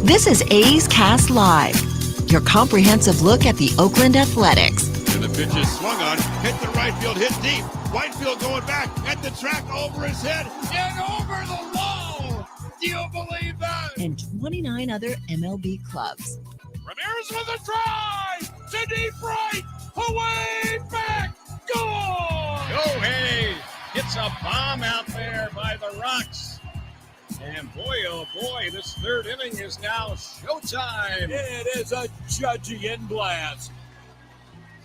This is A's Cast Live, your comprehensive look at the Oakland Athletics. And the pitch is swung on, hit the right field, hit deep. Whitefield going back at the track, over his head, and over the wall. Do you believe that? And 29 other MLB clubs. Ramirez with a drive to deep right, away back, gone. Hey, it's a bomb out there by the Rocks. And boy, oh boy, this third inning is now showtime. It is a Judgian blast.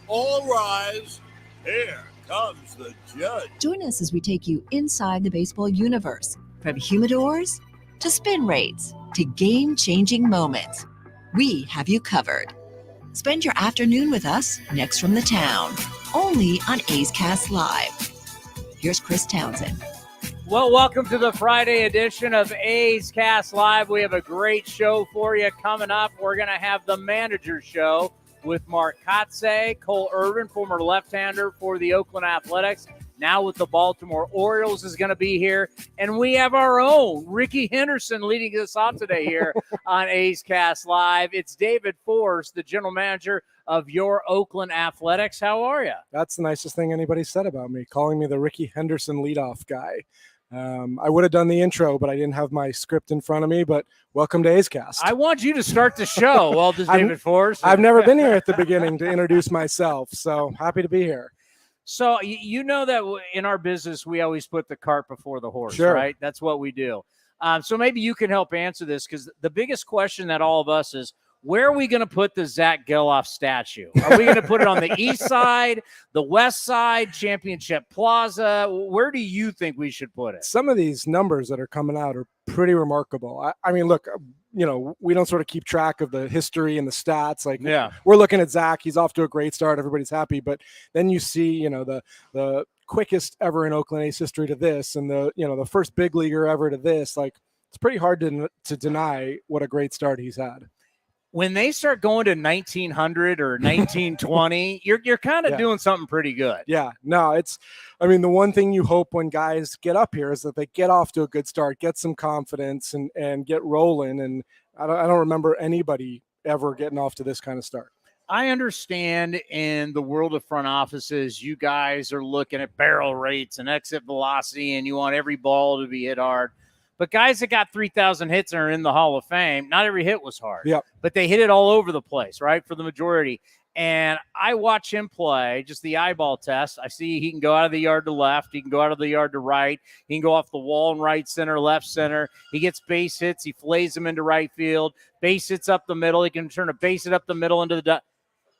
All rise. Here comes the judge. Join us as we take you inside the baseball universe, from humidors to spin rates to game-changing moments. We have you covered. Spend your afternoon with us next from the town, only on A's Cast Live. Here's Chris Townsend. Well, welcome to the Friday edition of A's Cast Live. We have a great show for you coming up. We're going to have the Manager Show with Mark Kotze, Cole Irvin, former left-hander for the Oakland Athletics, now with the Baltimore Orioles, is going to be here. And we have our own Ricky Henderson leading us off today here on A's Cast Live. It's David Force, the general manager of your Oakland Athletics. How are you? That's the nicest thing anybody said about me, calling me the Ricky Henderson leadoff guy. I would have done the intro, but I didn't have my script in front of me. But welcome to A's Cast. I want you to start the show. Well, this is David Force. I've never been here at the beginning to introduce myself, so happy to be here. So you know that in our business, we always put the cart before the horse, Sure. Right? That's what we do. So maybe you can help answer this, because the biggest question that all of us is, where are we going to put the Zach Geloff statue? Are we going to put it on the east side, the west side, Championship Plaza? Where do you think we should put it? Some of these numbers that are coming out are pretty remarkable. I mean, look, we don't sort of keep track of the history and the stats. Like, we're looking at Zach. He's off to a great start. Everybody's happy. But then you see, the quickest ever in Oakland A's history to this, and the first big leaguer ever to this. Like, it's pretty hard to deny what a great start he's had. When they start going to 1900 or 1920, you're kind of doing something pretty good. Yeah, no, the one thing you hope when guys get up here is that they get off to a good start, get some confidence, and get rolling. And I don't remember anybody ever getting off to this kind of start. I understand in the world of front offices, you guys are looking at barrel rates and exit velocity, and you want every ball to be hit hard. But guys that got 3,000 hits and are in the Hall of Fame, not every hit was hard. Yep. But they hit it all over the place, right, for the majority. And I watch him play, just the eyeball test. I see he can go out of the yard to left. He can go out of the yard to right. He can go off the wall in right center, left center. He gets base hits. He flays them into right field. Base hits up the middle. He can turn a base hit up the middle into the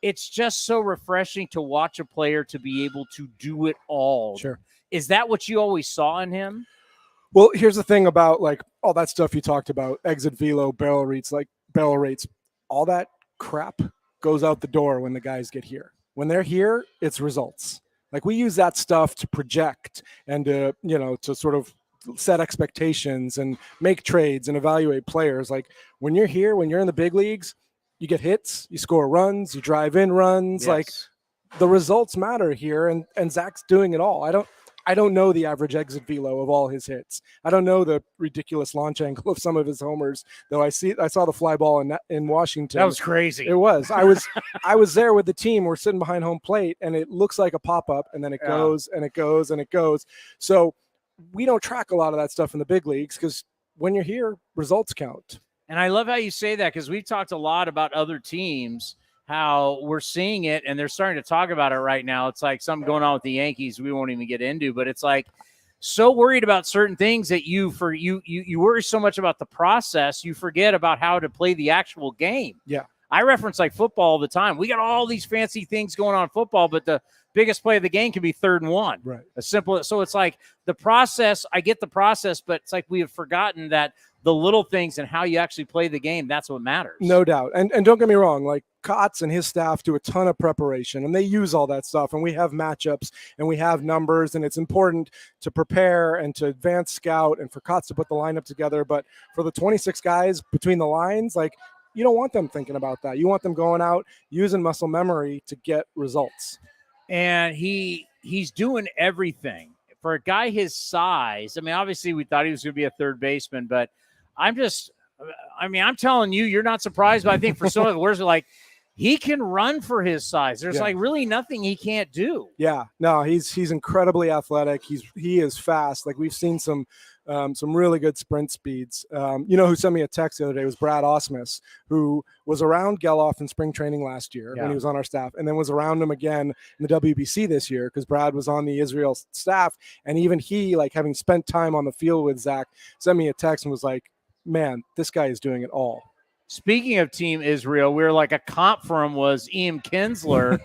It's just so refreshing to watch a player to be able to do it all. Sure. Is that what you always saw in him? Well, here's the thing about like all that stuff you talked about, exit velo, barrel rates, all that crap goes out the door when the guys get here. When they're here, it's results. Like, we use that stuff to project and to sort of set expectations and make trades and evaluate players. Like, when you're here, when you're in the big leagues, you get hits, you score runs, you drive in runs. Yes. Like, the results matter here, and Zach's doing it all. I don't know the average exit velo of all his hits. I don't know the ridiculous launch angle of some of his homers, though I saw the fly ball in Washington. That was crazy. It was. I was there with the team. We're sitting behind home plate, and it looks like a pop-up, and then it goes, and it goes, and it goes. So we don't track a lot of that stuff in the big leagues, because when you're here, results count. And I love how you say that, because we've talked a lot about other teams, how we're seeing it, and they're starting to talk about it right now. It's like something going on with the Yankees we won't even get into, but it's like so worried about certain things that you worry so much about the process, you forget about how to play the actual game. Yeah. I reference like football all the time. We got all these fancy things going on in football, but the biggest play of the game can be 3rd and 1. Right. So it's like the process, I get the process, but it's like we have forgotten that the little things and how you actually play the game, that's what matters. No doubt. And don't get me wrong, like Kotz and his staff do a ton of preparation, and they use all that stuff, and we have matchups and we have numbers, and it's important to prepare and to advance scout and for Kotz to put the lineup together. But for the 26 guys between the lines, like, you don't want them thinking about that. You want them going out using muscle memory to get results. And he's doing everything. For a guy his size, I mean, obviously we thought he was going to be a third baseman, but I mean, I'm telling you, you're not surprised, but I think for some of the words, like, he can run for his size. There's like really nothing he can't do. Yeah, no, he's incredibly athletic. He is fast. Like, we've seen some really good sprint speeds. Who sent me a text the other day was Brad Osmus, who was around Geloff in spring training last year when he was on our staff, and then was around him again in the WBC this year because Brad was on the Israel staff. And even he, like, having spent time on the field with Zach, sent me a text and was like, man, this guy is doing it all. Speaking of Team Israel, we were like a comp for him was Ian Kinsler.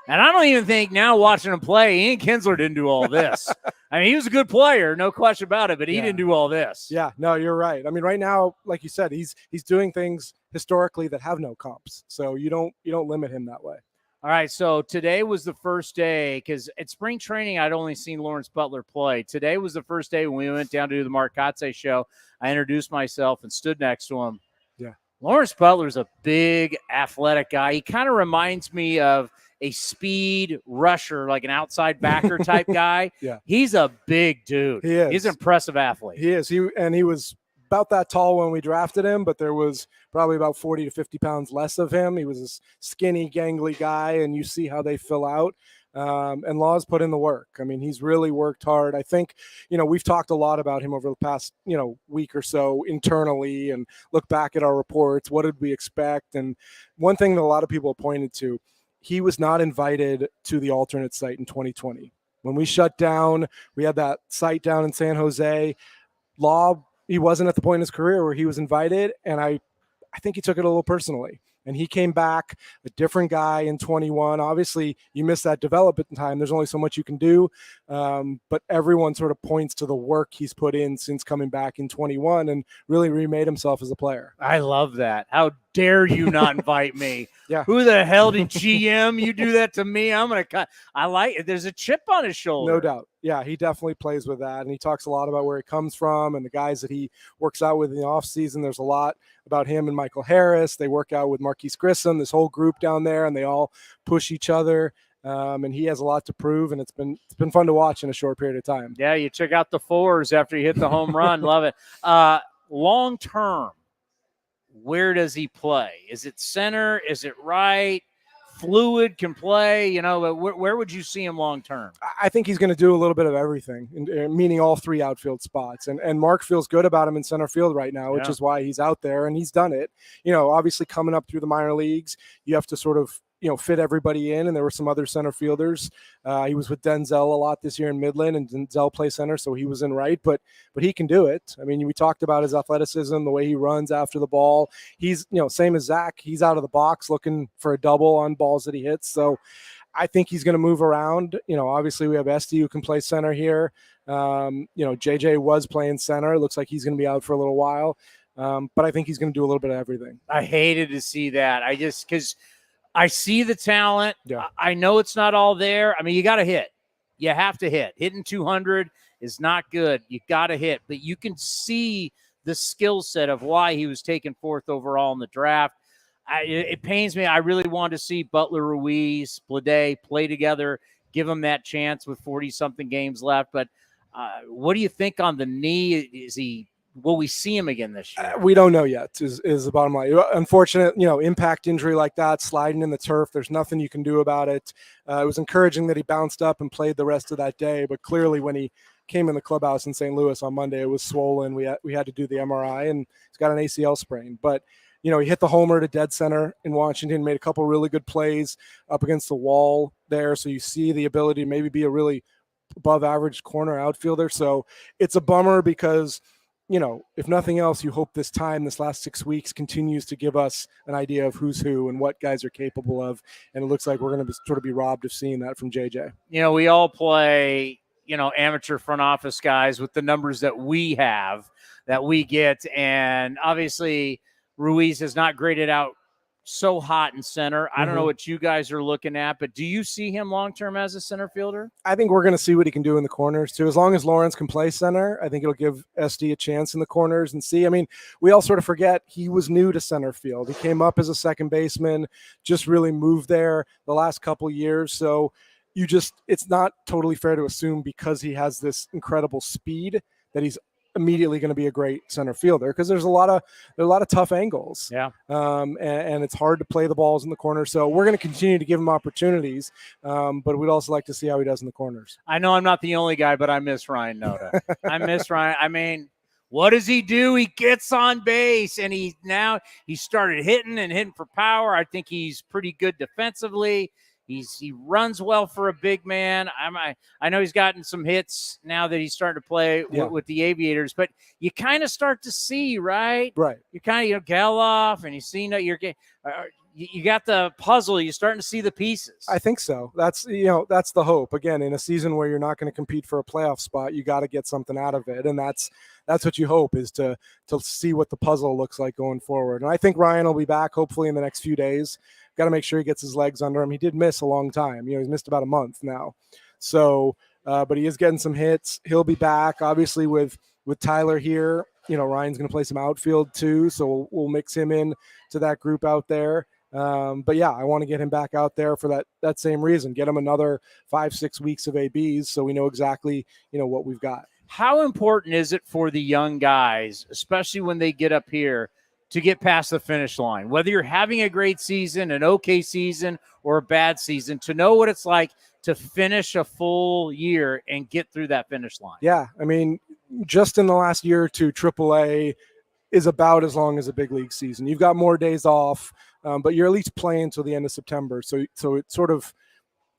And I don't even think now watching him play, Ian Kinsler didn't do all this. I mean, he was a good player, no question about it, but he didn't do all this. Yeah, no, you're right. I mean, right now, like you said, he's doing things historically that have no comps. So you don't limit him that way. All right, so today was the first day because at spring training, I'd only seen Lawrence Butler play. Today was the first day when we went down to do the Mark Kotze show. I introduced myself and stood next to him. Yeah. Lawrence Butler's a big, athletic guy. He kind of reminds me of a speed rusher, like an outside backer type guy. Yeah. He's a big dude. He is. He's an impressive athlete. He is. He was about that tall when we drafted him, but there was probably about 40 to 50 pounds less of him. He was a skinny, gangly guy, and you see how they fill out. And Law's put in the work. I mean, he's really worked hard. I think, we've talked a lot about him over the past, week or so internally and look back at our reports. What did we expect? And one thing that a lot of people pointed to, he was not invited to the alternate site in 2020. When we shut down, we had that site down in San Jose. Law, he wasn't at the point in his career where he was invited. And I think he took it a little personally. And he came back a different guy in 21. Obviously, you miss that development time. There's only so much you can do. But everyone sort of points to the work he's put in since coming back in 21 and really remade himself as a player. I love that. How dare you not invite me? Yeah. Who the hell did GM? You do that to me? I'm going to cut. I like it. There's a chip on his shoulder. No doubt. Yeah, he definitely plays with that. And he talks a lot about where he comes from and the guys that he works out with in the offseason. There's a lot about him and Michael Harris. They work out with Marquise Grissom, this whole group down there, and they all push each other. And he has a lot to prove, and it's been fun to watch in a short period of time. Yeah, you check out the fours after you hit the home run. Love it. Long term, where does he play? Is it center? Is it right? Fluid, can play, where would you see him long term? I think he's going to do a little bit of everything, meaning all three outfield spots. And Mark feels good about him in center field right now, which is why he's out there, and he's done it. Obviously coming up through the minor leagues, you have to sort of fit everybody in, and there were some other center fielders. He was with Denzel a lot this year in Midland, and Denzel plays center, so he was in right, but he can do it. I mean, we talked about his athleticism, the way he runs after the ball. He's, same as Zach, he's out of the box looking for a double on balls that he hits. So I think he's going to move around. Obviously we have Esty who can play center here. JJ was playing center. It looks like he's going to be out for a little while. But I think he's going to do a little bit of everything. I hated to see that. Because I see the talent. Yeah. I know it's not all there. I mean, you got to hit. You have to hit. Hitting 200 is not good. You got to hit. But you can see the skill set of why he was taken fourth overall in the draft. It pains me. I really wanted to see Butler, Ruiz, Blade play together, give him that chance with 40-something games left. But what do you think on the knee? Will we see him again this year? We don't know yet is the bottom line. Unfortunate, impact injury like that, sliding in the turf, there's nothing you can do about it. It was encouraging that he bounced up and played the rest of that day, but clearly when he came in the clubhouse in St. Louis on Monday, it was swollen. We had to do the MRI, and he's got an ACL sprain. But, he hit the homer to dead center in Washington, made a couple really good plays up against the wall there, so you see the ability to maybe be a really above average corner outfielder. So it's a bummer because – if nothing else, you hope this last 6 weeks continues to give us an idea of who's who and what guys are capable of. And it looks like we're going to sort of be robbed of seeing that from JJ. We all play, amateur front office guys with the numbers that we have, that we get. And obviously Ruiz has not graded out so hot in center. I don't know what you guys are looking at, but do you see him long-term as a center fielder? I think we're going to see what he can do in the corners too. As long as Lawrence can play center, I think it'll give SD a chance in the corners and see. I mean, we all sort of forget he was new to center field. He came up as a second baseman, just really moved there the last couple years. So it's not totally fair to assume because he has this incredible speed that he's immediately going to be a great center fielder because there's a lot of tough angles. Yeah. And it's hard to play the balls in the corner. So we're going to continue to give him opportunities. But we'd also like to see how he does in the corners. I know I'm not the only guy, but I miss Ryan Noda. I miss Ryan. I mean, what does he do? He gets on base, and he started hitting for power. I think he's pretty good defensively. He runs well for a big man. I know he's gotten some hits now that he's starting to play with the Aviators, but you kind of start to see, right? Right. You kind of Geloff, and you see that you got the puzzle. You're starting to see the pieces. I think so. That's the hope. Again, in a season where you're not going to compete for a playoff spot, you got to get something out of it, and that's what you hope is to see what the puzzle looks like going forward. And I think Ryan will be back hopefully in the next few days. Got to make sure he gets his legs under him. He did miss a long time. He's missed about a month now. So, but he is getting some hits. He'll be back. Obviously, with Tyler here, Ryan's going to play some outfield too. So we'll mix him in to that group out there. But yeah, I want to get him back out there for that same reason. Get him another 5-6 weeks of ABs so we know exactly what we've got. How important is it for the young guys, especially when they get up here, to get past the finish line, whether you're having a great season, an okay season, or a bad season, to know what it's like to finish a full year and get through that finish line? Yeah. I mean, just in the last year or two, AAA is about as long as a big league season. You've got more days off, but you're at least playing until the end of September. So it sort of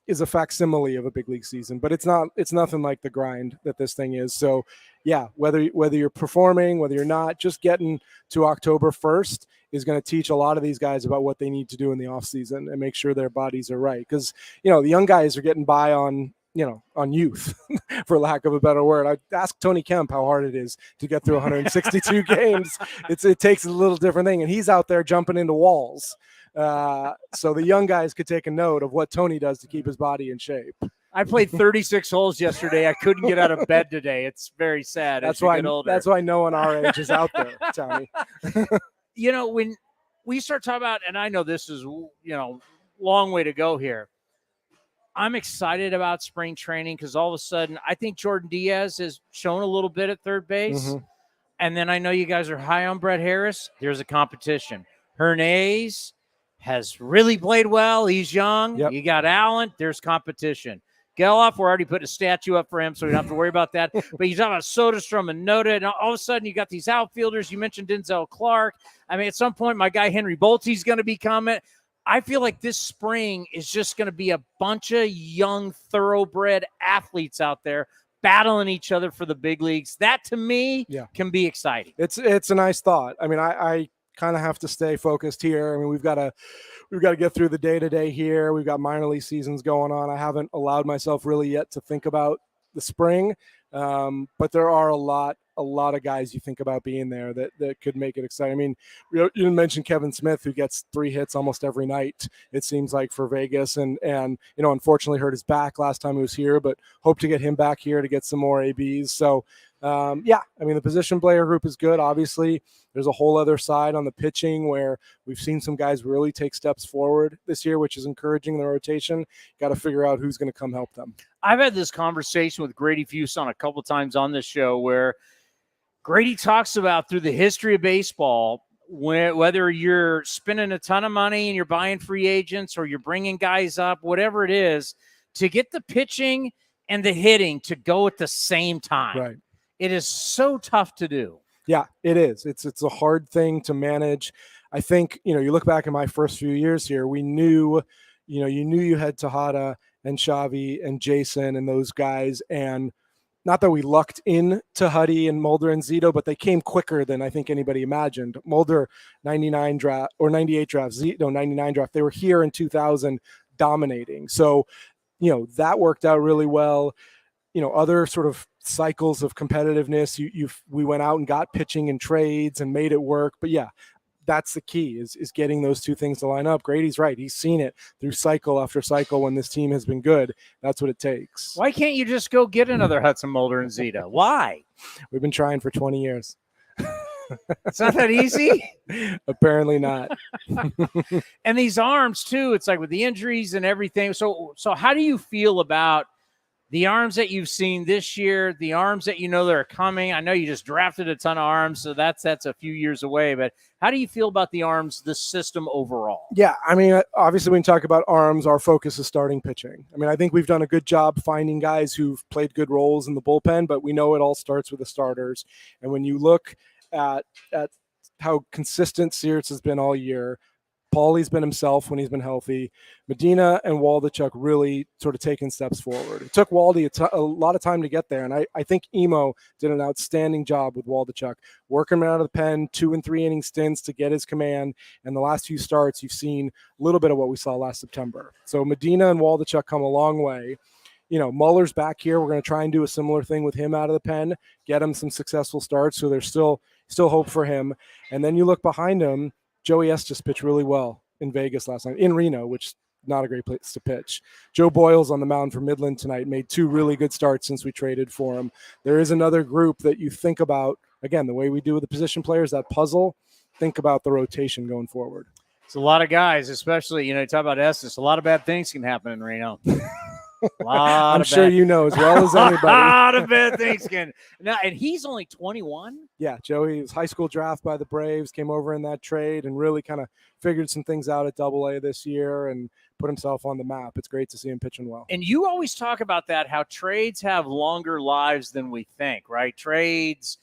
is a facsimile of a big league season, but it's nothing like the grind that this thing is. So yeah, whether you're performing, whether you're not, just getting to October 1st is going to teach a lot of these guys about what they need to do in the off season and make sure their bodies are right. Cause the young guys are getting by on youth for lack of a better word. I asked Tony Kemp how hard it is to get through 162 games. It takes a little different thing. And he's out there jumping into walls. So the young guys could take a note of what Tony does to keep his body in shape. I played 36 holes yesterday. I couldn't get out of bed today. It's very sad. That's why no one our age is out there, Tony. When we start talking about, and I know this is, long way to go here. I'm excited about spring training because all of a sudden I think Jordan Diaz has shown a little bit at third base. Mm-hmm. And then I know you guys are high on Brett Harris. There's a competition. Hernandez has really played well. He's young. Yep. You got Allen. There's competition. Geloff, we're already putting a statue up for him, so we don't have to worry about that. But you talk about Soderstrom and Noda, and all of a sudden you got these outfielders. You mentioned Denzel Clark. I mean, at some point, my guy Henry Bolte's going to be coming. I feel like this spring is just going to be a bunch of young, thoroughbred athletes out there battling each other for the big leagues. That, to me, can be exciting. It's a nice thought. I mean, I kind of have to stay focused here. I mean, we've got to get through the day-to-day here. We've got minor league seasons going on. I haven't allowed myself really yet to think about the spring, but there are a lot of guys you think about being there that could make it exciting. I mean, you mentioned Kevin Smith, who gets 3 hits almost every night, it seems like, for Vegas, and unfortunately hurt his back last time he was here, but hope to get him back here to get some more ABs. So I mean, the position player group is good. Obviously, there's a whole other side on the pitching where we've seen some guys really take steps forward this year, which is encouraging the rotation. Got to figure out who's going to come help them. I've had this conversation with Grady Fuson a couple times on this show where Grady talks about through the history of baseball, whether you're spending a ton of money and you're buying free agents or you're bringing guys up, whatever it is, to get the pitching and the hitting to go at the same time. Right. It is so tough to do. Yeah, it is. It's a hard thing to manage. I think, you look back at my first few years here, we knew, you had Tejada and Xavi and Jason and those guys. And not that we lucked in to Huddy and Mulder and Zito, but they came quicker than I think anybody imagined. Mulder, 99 draft or 98 draft, Zito, 99 draft. They were here in 2000 dominating. So, that worked out really well. Other sort of cycles of competitiveness, we went out and got pitching and trades and made it work. But yeah, that's the key is getting those two things to line up. Grady's right. He's seen it through cycle after cycle when this team has been good. That's what it takes. Why can't you just go get another Hudson Mulder and Zito? Why? We've been trying for 20 years. It's not that easy. Apparently not. And these arms too, it's like with the injuries and everything. So how do you feel about the arms that you've seen this year, the arms that that are coming. I know you just drafted a ton of arms, so that's a few years away. But how do you feel about the arms, the system overall? Yeah, I mean, obviously when you talk about arms, our focus is starting pitching. I mean, I think we've done a good job finding guys who've played good roles in the bullpen, but we know it all starts with the starters. And when you look at how consistent Sears has been all year, Paulie's been himself when he's been healthy. Medina and Waldachuk really sort of taking steps forward. It took Waldy a lot of time to get there, and I think Emo did an outstanding job with Waldachuk, working him out of the pen, 2 and 3 inning stints to get his command. And the last few starts, you've seen a little bit of what we saw last September. So Medina and Waldachuk come a long way. Muller's back here. We're going to try and do a similar thing with him out of the pen, get him some successful starts. So there's still hope for him. And then you look behind him. Joey Estes pitched really well in Vegas last night, in Reno, which is not a great place to pitch. Joe Boyle's on the mound for Midland tonight, made 2 really good starts since we traded for him. There is another group that you think about, again, the way we do with the position players, that puzzle, think about the rotation going forward. It's a lot of guys, especially, you talk about Estes, a lot of bad things can happen in Reno. I'm sure you know as well as anybody. A lot of bad things can. Now, and he's only 21. Yeah, Joey was high school draft by the Braves, came over in that trade, and really kind of figured some things out at AA this year and put himself on the map. It's great to see him pitching well. And you always talk about that, how trades have longer lives than we think, right? Trades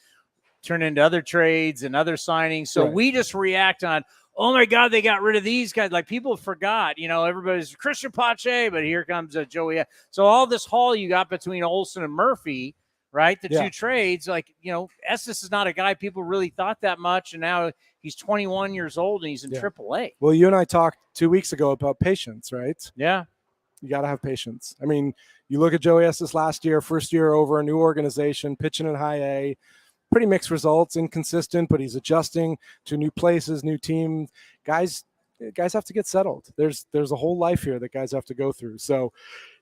turn into other trades and other signings. So we just react on, oh my God, they got rid of these guys. Like people forgot, everybody's Christian Pache, but here comes Joey. So all this haul you got between Olsen and Murphy, right? The 2 trades, Estes is not a guy people really thought that much. And now he's 21 years old and he's in AAA. Well, you and I talked 2 weeks ago about patience, right? Yeah. You got to have patience. I mean, you look at Joey Estes last year, first year over, a new organization, pitching in high A. Pretty mixed results, inconsistent, but he's adjusting to new places, new team. Guys have to get settled. There's a whole life here that guys have to go through. So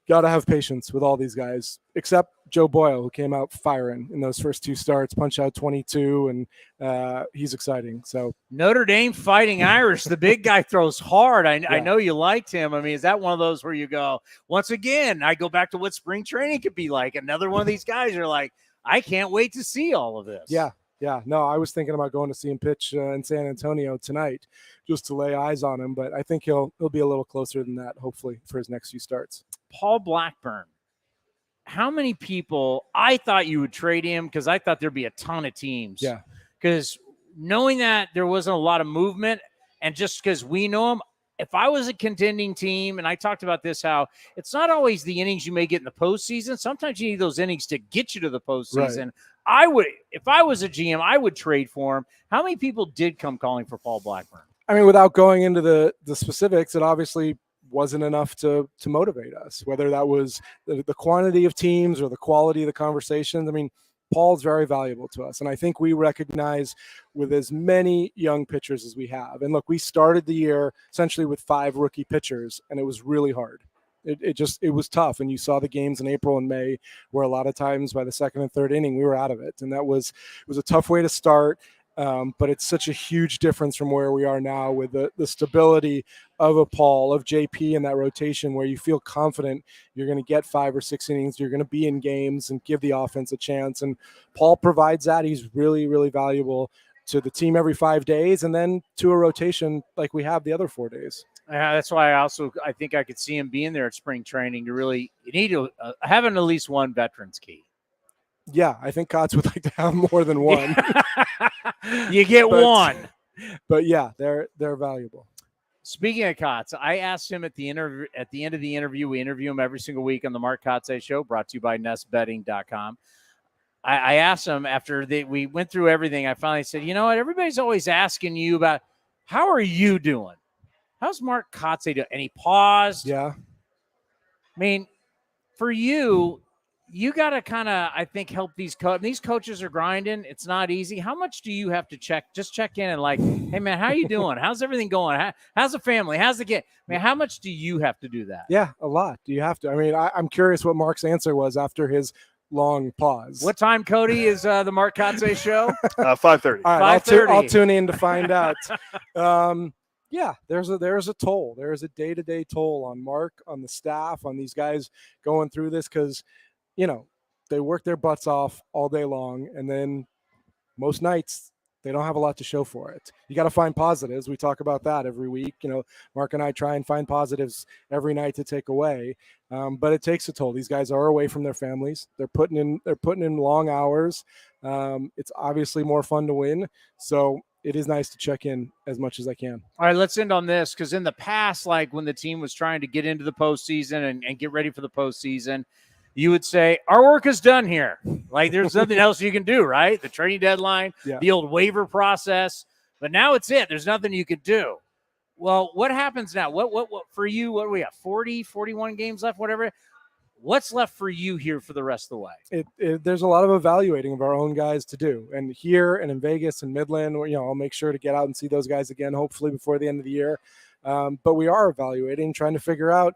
got to have patience with all these guys, except Joe Boyle, who came out firing in those first 2 starts, punch out 22, and he's exciting. So Notre Dame Fighting Irish, the big guy throws hard. I know you liked him. I mean, is that one of those where you go, once again, I go back to what spring training could be like. Another one of these guys are like, I can't wait to see all of this. Yeah. No, I was thinking about going to see him pitch in San Antonio tonight just to lay eyes on him, but I think he'll be a little closer than that, hopefully, for his next few starts. Paul Blackburn, how many people – I thought you would trade him because I thought there'd be a ton of teams. Yeah. Because knowing that there wasn't a lot of movement and just because we know him, if I was a contending team, and I talked about this, how it's not always the innings you may get in the postseason. Sometimes you need those innings to get you to the postseason. Right. I would, if I was a GM, I would trade for him. How many people did come calling for Paul Blackburn? I mean, without going into the specifics, it obviously wasn't enough to motivate us, whether that was the quantity of teams or the quality of the conversations. I mean, Paul's very valuable to us. And I think we recognize with as many young pitchers as we have. And look, we started the year essentially with 5 rookie pitchers, and it was really hard. It was tough. And you saw the games in April and May where a lot of times by the 2nd and 3rd inning, we were out of it. And it was a tough way to start. But it's such a huge difference from where we are now with the stability of a Paul, of JP in that rotation where you feel confident you're going to get 5 or 6 innings, you're going to be in games and give the offense a chance. And Paul provides that. He's really, really valuable to the team every 5 days and then to a rotation like we have the other 4 days. That's why I think I could see him being there at spring training. You need to having at least one veterans key. Yeah, I think Kotz would like to have more than one. You get one. But yeah, they're valuable. Speaking of Kotz, I asked him at the end of the interview, we interview him every single week on the Mark Kotze Show, brought to you by nestbetting.com. I asked him after we went through everything, I finally said, you know what, everybody's always asking you about how are you doing? How's Mark Kotze doing? And he paused. Yeah. I mean, for you got to kind of, I think, help these coaches are grinding. It's not easy. How much do you have to check in and like, hey, man, how you doing? How's everything going? How's the family? How's the kid? I mean, how much do you have to do that? Yeah, a lot. Do you have to? I mean, I'm curious what Mark's answer was after his long pause. What time, Cody, is the Mark Kotze Show? 5:30. All right, 5:30. I'll tune in to find out. Yeah, there's a toll. There is a day-to-day toll on Mark, on the staff, on these guys going through this because they work their butts off all day long, and then most nights they don't have a lot to show for it. You got to find positives. We talk about that every week. Mark and I try and find positives every night to take away, but it takes a toll. These guys are away from their families. They're putting in long hours. It's obviously more fun to win, so it is nice to check in as much as I can. All right, let's end on this, because in the past, like when the team was trying to get into the postseason and get ready for the postseason, you would say, our work is done here. Like there's nothing else you can do, right? The trading deadline, the old waiver process. But now it's it. There's nothing you could do. Well, what happens now? What for you, what do we have, 40, 41 games left, whatever? What's left for you here for the rest of the way? There's a lot of evaluating of our own guys to do. And here and in Vegas and Midland, I'll make sure to get out and see those guys again, hopefully before the end of the year. But we are evaluating, trying to figure out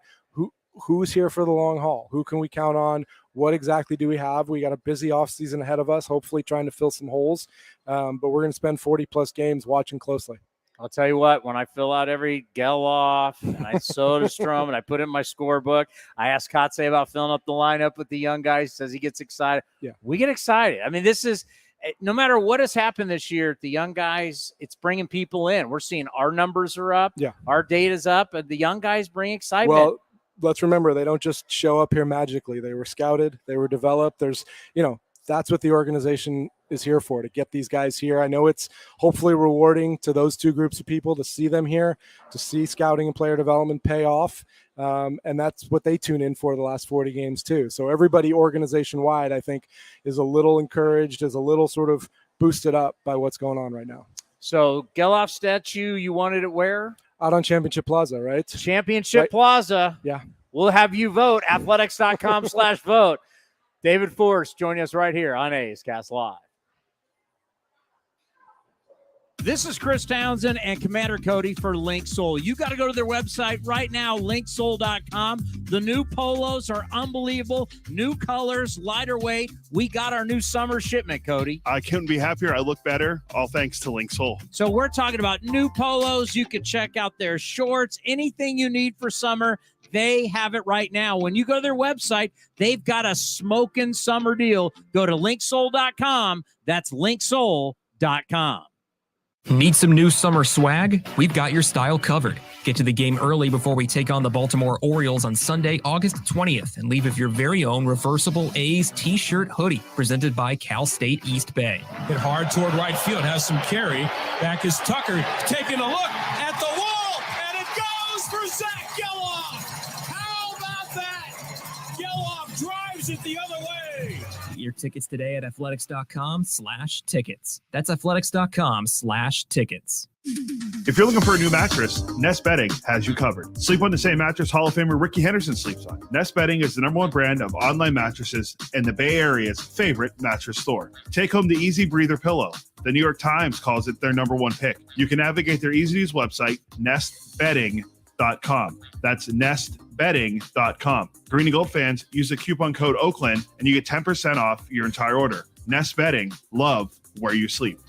who's here for the long haul. Who can we count on? What exactly do we have? We got a busy offseason ahead of us, hopefully trying to fill some holes. But we're going to spend 40-plus games watching closely. I'll tell you what, when I fill out every Geloff and I Soderstrom and I put it in my scorebook, I asked Kotze about filling up the lineup with the young guys. He says he gets excited. Yeah, we get excited. I mean, this is – no matter what has happened this year, the young guys, it's bringing people in. We're seeing our numbers are up. Yeah. Our data's up. And the young guys bring excitement. Well, let's remember, they don't just show up here magically. They were scouted. They were developed. There's, that's what the organization is here for, to get these guys here. I know it's hopefully rewarding to those two groups of people to see them here, to see scouting and player development pay off. And that's what they tune in for the last 40 games too. So everybody organization-wide, I think, is a little encouraged, is a little sort of boosted up by what's going on right now. So Geloff statue, you wanted it where? Out on Championship Plaza, right? Championship Plaza. Yeah. We'll have you vote, athletics.com/vote. David Force joining us right here on A's Cast Live. This is Chris Townsend and Commander Cody for Link Soul. You got to go to their website right now, linksoul.com. The new polos are unbelievable. New colors, lighter weight. We got our new summer shipment, Cody. I couldn't be happier. I look better, all thanks to Link Soul. So we're talking about new polos. You can check out their shorts, anything you need for summer. They have it right now. When you go to their website, they've got a smoking summer deal. Go to linksoul.com. That's linksoul.com. Need some new summer swag? We've got your style covered. Get to the game early before we take on the Baltimore Orioles on Sunday, August 20th, and leave with your very own reversible A's t-shirt hoodie presented by Cal State East Bay. Hit hard toward right field, has some carry. Back is Tucker, taking a look at the wall, and it goes for Zach Geloff. How about that? Geloff drives it the other way. Get your tickets today at athletics.com/tickets. That's athletics.com/tickets. If you're looking for a new mattress, Nest Bedding has you covered. Sleep on the same mattress Hall of Famer Ricky Henderson sleeps on. Nest Bedding is the #1 brand of online mattresses and the Bay Area's favorite mattress store. Take home the Easy Breather pillow. The New York Times calls it their #1 pick. You can navigate their easy-to-use website, nestbedding.com. That's nestbedding.com. Green and Gold fans, use the coupon code Oakland and you get 10% off your entire order. Nest Bedding, love where you sleep.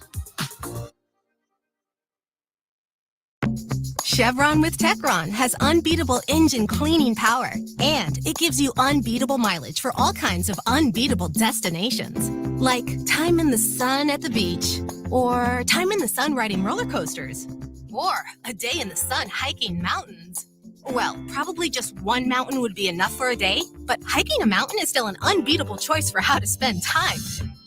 Chevron with Techron has unbeatable engine cleaning power, and it gives you unbeatable mileage for all kinds of unbeatable destinations, like time in the sun at the beach, or time in the sun riding roller coasters, or a day in the sun hiking mountains. Well, probably just one mountain would be enough for a day, but hiking a mountain is still an unbeatable choice for how to spend time.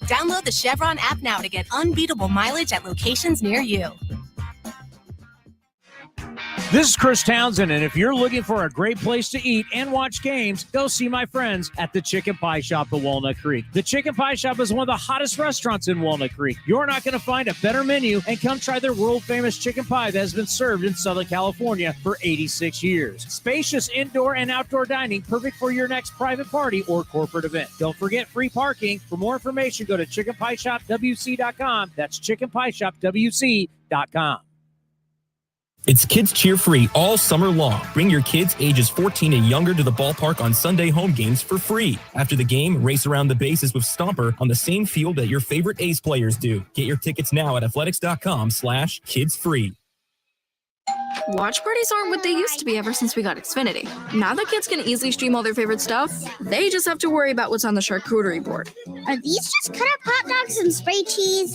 Download the Chevron app now to get unbeatable mileage at locations near you. This is Chris Townsend, and if you're looking for a great place to eat and watch games, go see my friends at the Chicken Pie Shop at Walnut Creek. The Chicken Pie Shop is one of the hottest restaurants in Walnut Creek. You're not going to find a better menu, and come try their world-famous chicken pie that has been served in Southern California for 86 years. Spacious indoor and outdoor dining, perfect for your next private party or corporate event. Don't forget free parking. For more information, go to chickenpieshopwc.com. That's chickenpieshopwc.com. It's Kids Cheer Free all summer long. Bring your kids ages 14 and younger to the ballpark on Sunday home games for free. After the game, race around the bases with Stomper on the same field that your favorite A's players do. Get your tickets now at athletics.com/kidsfree. Watch parties aren't what they used to be ever since we got Xfinity. Now that kids can easily stream all their favorite stuff, they just have to worry about what's on the charcuterie board. Are these just cut up hot dogs and spray cheese?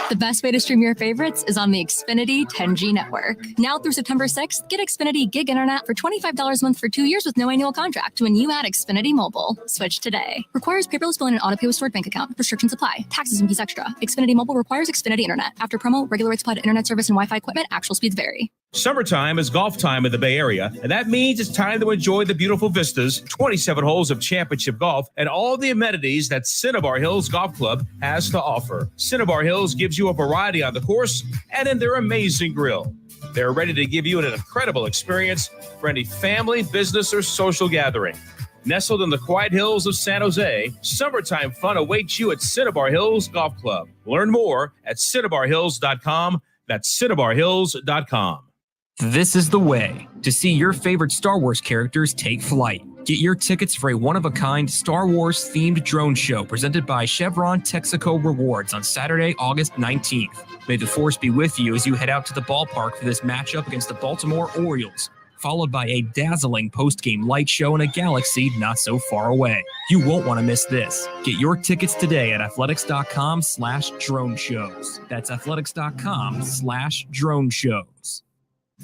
The best way to stream your favorites is on the Xfinity 10G network. Now through September 6th, get Xfinity Gig Internet for $25 a month for 2 years with no annual contract when you add Xfinity Mobile. Switch today. Requires paperless billing and autopay with stored bank account. Restrictions apply. Taxes and fees extra. Xfinity Mobile requires Xfinity Internet. After promo, regular rates apply to internet service and Wi-Fi equipment. Actual speeds vary. Summertime is golf time in the Bay Area, and that means it's time to enjoy the beautiful vistas, 27 holes of championship golf, and all the amenities that Cinnabar Hills Golf Club has to offer. Cinnabar Hills gives you a variety on the course and in their amazing grill. They're ready to give you an incredible experience for any family, business, or social gathering. Nestled in the quiet hills of San Jose, summertime fun awaits you at Cinnabar Hills Golf Club. Learn more at cinnabarhills.com. That's cinnabarhills.com. This is the way to see your favorite Star Wars characters take flight. Get your tickets for a one-of-a-kind Star Wars-themed drone show presented by Chevron Texaco Rewards on Saturday, August 19th. May the Force be with you as you head out to the ballpark for this matchup against the Baltimore Orioles, followed by a dazzling post-game light show in a galaxy not so far away. You won't want to miss this. Get your tickets today at athletics.com/drone shows. That's athletics.com/drone shows.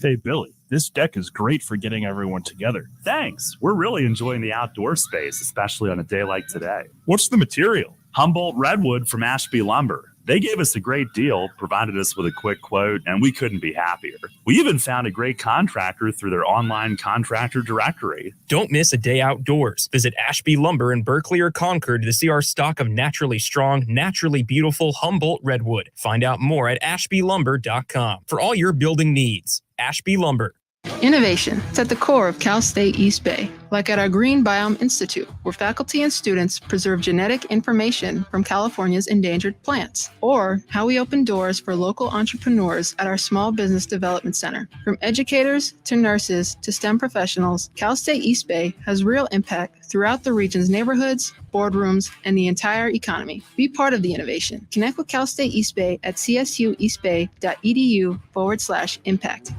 Hey, Billy, this deck is great for getting everyone together. Thanks. We're really enjoying the outdoor space, especially on a day like today. What's the material? Humboldt Redwood from Ashby Lumber. They gave us a great deal, provided us with a quick quote, and we couldn't be happier. We even found a great contractor through their online contractor directory. Don't miss a day outdoors. Visit Ashby Lumber in Berkeley or Concord to see our stock of naturally strong, naturally beautiful Humboldt Redwood. Find out more at ashbylumber.com for all your building needs. Ashby Lumber. Innovation is at the core of Cal State East Bay, like at our Green Biome Institute, where faculty and students preserve genetic information from California's endangered plants, or how we open doors for local entrepreneurs at our Small Business Development Center. From educators to nurses to STEM professionals, Cal State East Bay has real impact throughout the region's neighborhoods, boardrooms, and the entire economy. Be part of the innovation. Connect with Cal State East Bay at csueastbay.edu/impact.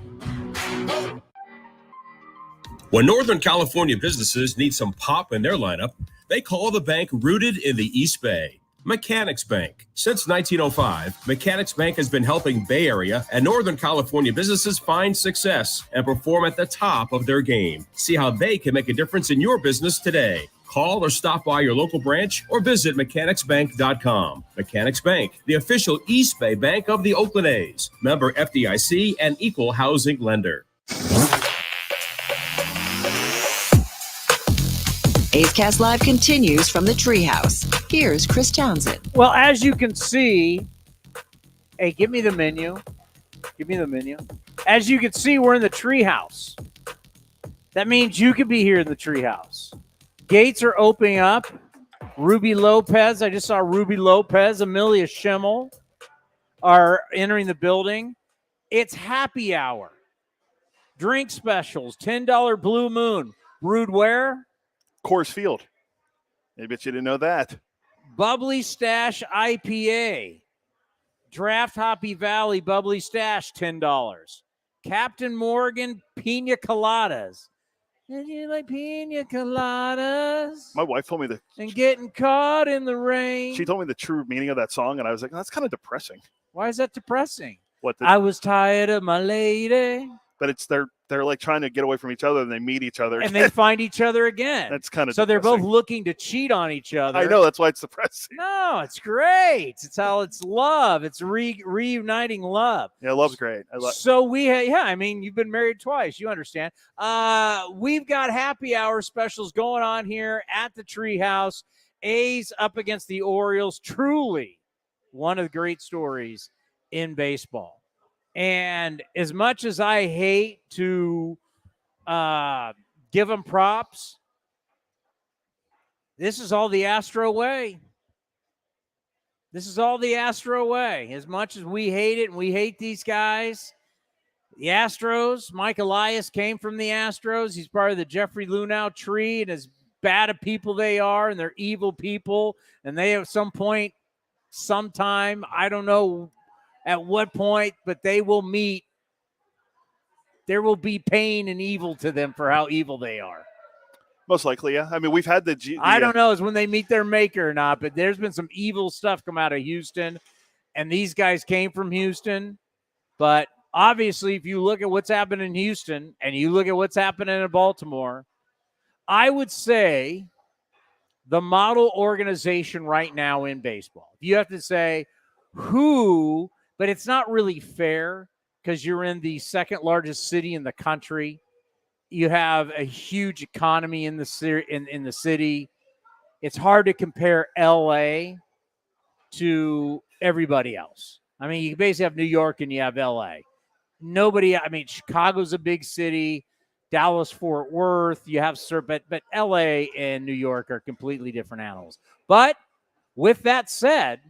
When Northern California businesses need some pop in their lineup, they call the bank rooted in the East Bay. Mechanics Bank. Since 1905, Mechanics Bank has been helping Bay Area and Northern California businesses find success and perform at the top of their game. See how they can make a difference in your business today. Call or stop by your local branch or visit mechanicsbank.com. Mechanics Bank, the official East Bay bank of the Oakland A's. Member FDIC and equal housing lender. A's Cast Live continues from the Treehouse. Here's Chris Townsend. Well, as you can see, hey, give me the menu. Give me the menu. As you can see, we're in the Treehouse. That means you could be here in the Treehouse. Gates are opening up. Ruby Lopez, I just saw Ruby Lopez, Amelia Schimmel are entering the building. It's happy hour. Drink specials, $10 Blue Moon. Brewed where? Coors Field. I bet you didn't know that. Bubbly Stash IPA. Draft Hoppy Valley Bubbly Stash, $10. Captain Morgan Pina Coladas. Did you like pina coladas? My wife told me and getting caught in the rain. She told me the true meaning of that song, and I was like, that's kind of depressing. Why is that depressing? What? I was tired of my lady. But it's they're like trying to get away from each other, and they meet each other, and they find each other again. That's kind of so depressing. They're both looking to cheat on each other. I know, that's why it's depressing. No, it's great. It's how it's love. It's reuniting love. Yeah, love's great. So I mean, you've been married twice. You understand. We've got happy hour specials going on here at the Treehouse. A's up against the Orioles. Truly one of the great stories in baseball. And as much as I hate to give them props, this is all the Astro way. This is all the Astro way. As much as we hate it and we hate these guys, the Astros, Mike Elias came from the Astros. He's part of the Jeffrey Lunau tree, and as bad of people they are, and they're evil people, and they at some point, sometime, I don't know at what point, but they will meet there will be pain and evil to them for how evil they are. Most likely, yeah. I mean, we've had I don't know is when they meet their maker or not, but there's been some evil stuff come out of Houston, and these guys came from Houston. But obviously, if you look at what's happened in Houston and you look at what's happening in Baltimore, I would say the model organization right now in baseball. You have to say who, but it's not really fair because you're in the second largest city in the country. You have a huge economy in the city. It's hard to compare LA to everybody else. I mean, you basically have New York and you have LA. Chicago's a big city. Dallas, Fort Worth, you have but LA and New York are completely different animals. But with that said,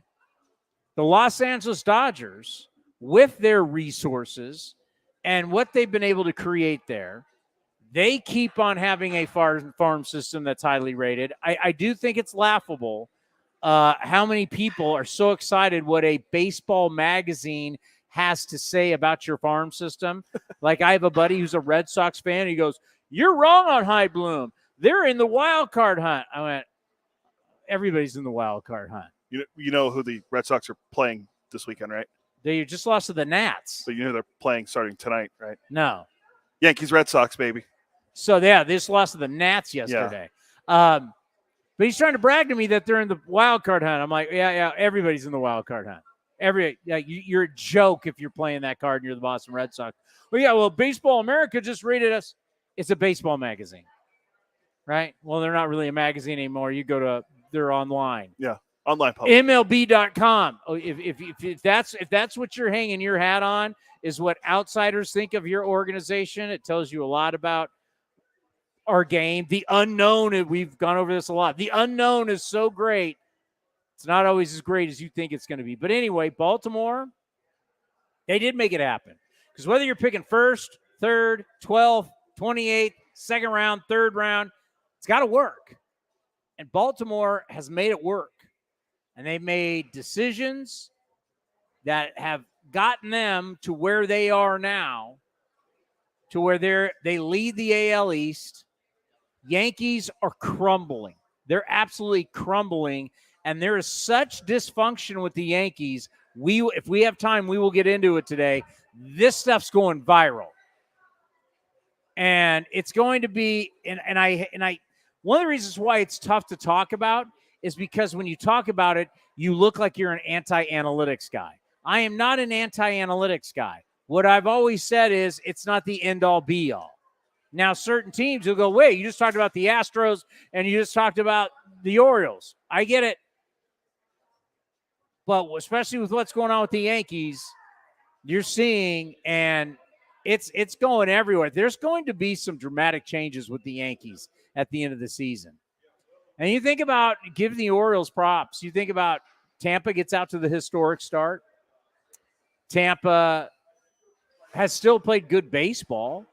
the Los Angeles Dodgers, with their resources and what they've been able to create there, they keep on having a farm system that's highly rated. I do think it's laughable how many people are so excited what a baseball magazine has to say about your farm system. Like I have a buddy who's a Red Sox fan. He goes, "You're wrong on High Bloom. They're in the wild card hunt." I went, "Everybody's in the wild card hunt." You know who the Red Sox are playing this weekend, right? They just lost to the Nats. But you know they're playing starting tonight, right? No. Yankees, Red Sox, baby. So, yeah, they just lost to the Nats yesterday. Yeah. But he's trying to brag to me that they're in the wild card hunt. I'm like, yeah, everybody's in the wild card hunt. You're a joke if you're playing that card and you're the Boston Red Sox. Well, Baseball America just rated us. It's a baseball magazine, right? Well, they're not really a magazine anymore. You go to they're online. Yeah, online public. MLB.com. Oh, if that's what you're hanging your hat on is what outsiders think of your organization. It tells you a lot about our game. The unknown, we've gone over this a lot. The unknown is so great. It's not always as great as you think it's going to be. But anyway, Baltimore, they did make it happen. Because whether you're picking first, third, 12th, 28th, second round, third round, it's got to work. And Baltimore has made it work. And they've made decisions that have gotten them to where they are now, to where they lead the AL East. Yankees are crumbling. They're absolutely crumbling. And there is such dysfunction with the Yankees. If we have time, we will get into it today. This stuff's going viral. And it's going to be, and I one of the reasons why it's tough to talk about is because when you talk about it, you look like you're an anti-analytics guy. I am not an anti-analytics guy. What I've always said is it's not the end-all be-all. Now, certain teams will go, wait, you just talked about the Astros and you just talked about the Orioles. I get it. But especially with what's going on with the Yankees, you're seeing, and it's going everywhere. There's going to be some dramatic changes with the Yankees at the end of the season. And you think about giving the Orioles props. You think about Tampa gets out to the historic start. Tampa has still played good baseball.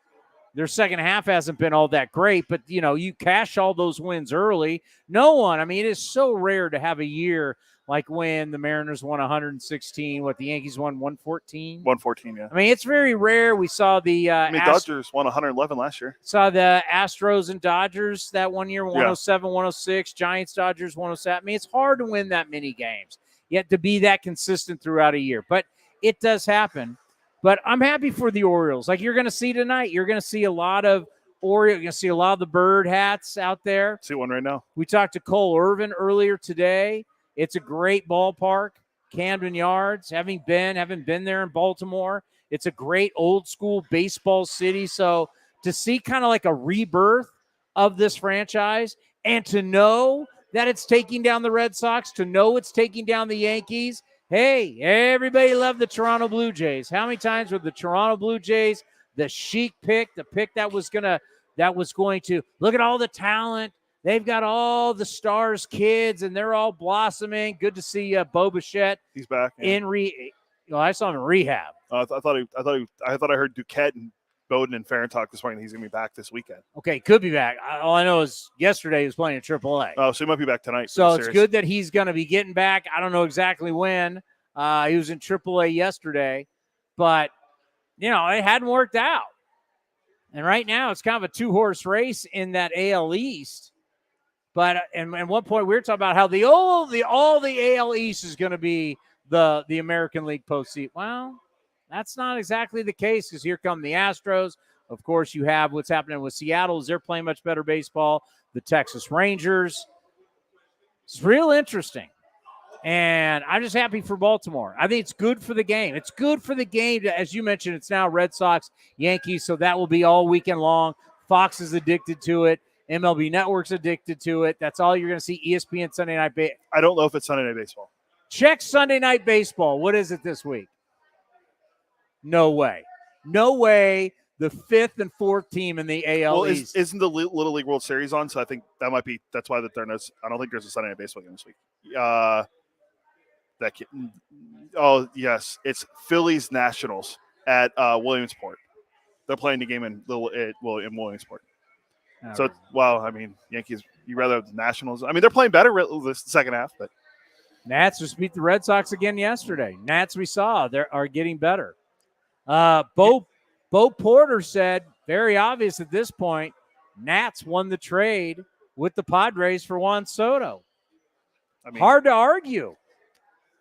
Their second half hasn't been all that great, but, you cash all those wins early. It is so rare to have a year like when the Mariners won 116, the Yankees won 114? 114, yeah. It's very rare. We saw the Dodgers won 111 last year. Saw the Astros and Dodgers that one year, 107, 106, Giants, Dodgers, 107. It's hard to win that many games, yet to be that consistent throughout a year. But it does happen. But I'm happy for the Orioles. Like you're going to see tonight, you're going to see a lot of Orioles. You're going to see a lot of the bird hats out there. See one right now. We talked to Cole Irvin earlier today. It's a great ballpark, Camden Yards. Having been there in Baltimore, it's a great old school baseball city. So to see kind of like a rebirth of this franchise and to know that it's taking down the Red Sox, to know it's taking down the Yankees. Hey, everybody loved the Toronto Blue Jays. How many times were the Toronto Blue Jays the chic pick, the pick that was going to look at all the talent? They've got all the stars, kids, and they're all blossoming. Good to see Bo Bichette. He's back. Yeah. I saw him in rehab. I thought I heard Duquette and Bowden and Farron talk this morning. He's going to be back this weekend. Okay, could be back. All I know is yesterday he was playing in AAA. Oh, so he might be back tonight. So it's good that he's going to be getting back. I don't know exactly when. He was in AAA yesterday, but it hadn't worked out. And right now it's kind of a two-horse race in that AL East. But and at one point we were talking about how all the AL East is going to be the American League postseason. Well, that's not exactly the case because here come the Astros. Of course, you have what's happening with Seattle. They're playing much better baseball. The Texas Rangers. It's real interesting. And I'm just happy for Baltimore. I think it's good for the game. It's good for the game. As you mentioned, it's now Red Sox, Yankees, so that will be all weekend long. Fox is addicted to it. MLB Network's addicted to it. That's all you're going to see. ESPN Sunday Night Baseball. I don't know if it's Sunday Night Baseball. Check Sunday Night Baseball. What is it this week? No way. No way. The 5th and 4th team in the AL East. Isn't the Little League World Series on? So I think that might be. That's why they're not. I don't think there's a Sunday Night Baseball game this week. That kid. Oh yes, it's Phillies Nationals at Williamsport. They're playing the game in Williamsport. So, well, I mean, Yankees, you rather have the Nationals. I mean, they're playing better this second half. But Nats just beat the Red Sox again yesterday. Nats, we saw, are getting better. Bo Porter said, very obvious at this point, Nats won the trade with the Padres for Juan Soto. I mean, hard to argue.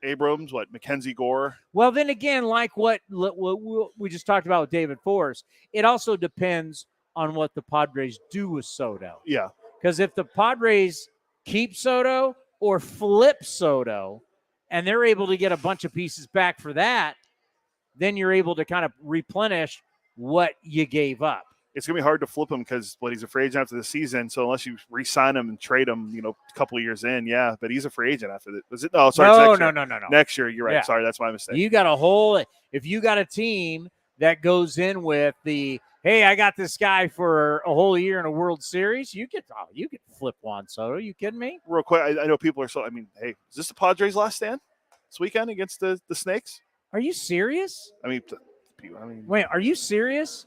Abrams, Mackenzie Gore? Well, then again, like what we just talked about with David Forrest, it also depends on what the Padres do with Soto. Yeah. Because if the Padres keep Soto or flip Soto and they're able to get a bunch of pieces back for that, then you're able to kind of replenish what you gave up. It's going to be hard to flip him because he's a free agent after the season. So unless you re-sign him and trade him, a couple of years in, yeah. But he's a free agent after that. Was it? No, sorry. No. Next year, you're right. Yeah. Sorry, that's my mistake. You got if you got a team that goes in with the, hey, I got this guy for a whole year in a World Series, you could flip Juan Soto. You kidding me? Real quick, I know people are hey, is this the Padres' last stand this weekend against the Snakes? Are you serious? I mean, wait, are you serious?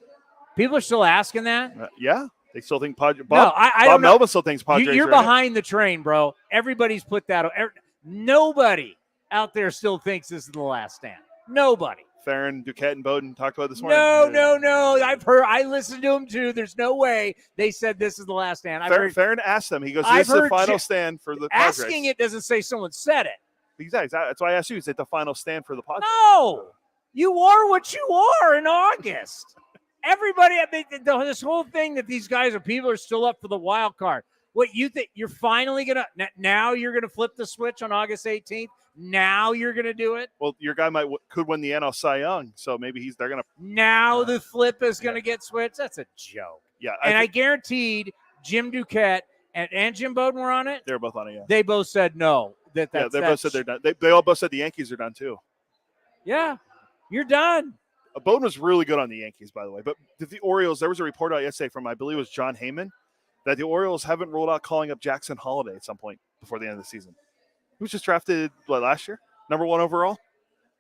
People are still asking that? Yeah. They still think Padres. I Bob Melvin still thinks Padres. You're behind the train, bro. Everybody's put that. Nobody out there still thinks this is the last stand. Nobody. Farron, Duquette, and Bowden talked about this morning. No. I listened to them too. There's no way they said this is the last stand. Farron asked them. He goes, "This is the final stand for the Padres." Asking it doesn't say someone said it. Exactly. That's why I asked you. Is it the final stand for the Padres? No. You are what you are in August. Everybody, this whole thing that these guys people are still up for the wild card. What you think you're finally now you're gonna flip the switch on August 18th? Now you're gonna do it? Well, your guy could win the NL Cy Young, so maybe they're gonna. Now the flip is gonna get switched. That's a joke. Yeah, I guaranteed Jim Duquette and Jim Bowden were on it. They're both on it. Yeah, they both said no. They both said they're done. They all both said the Yankees are done too. Yeah, you're done. Bowden was really good on the Yankees, by the way. But the Orioles, there was a report out yesterday from, I believe it was John Heyman, that the Orioles haven't ruled out calling up Jackson Holliday at some point before the end of the season. He was just drafted, last year? Number 1 overall?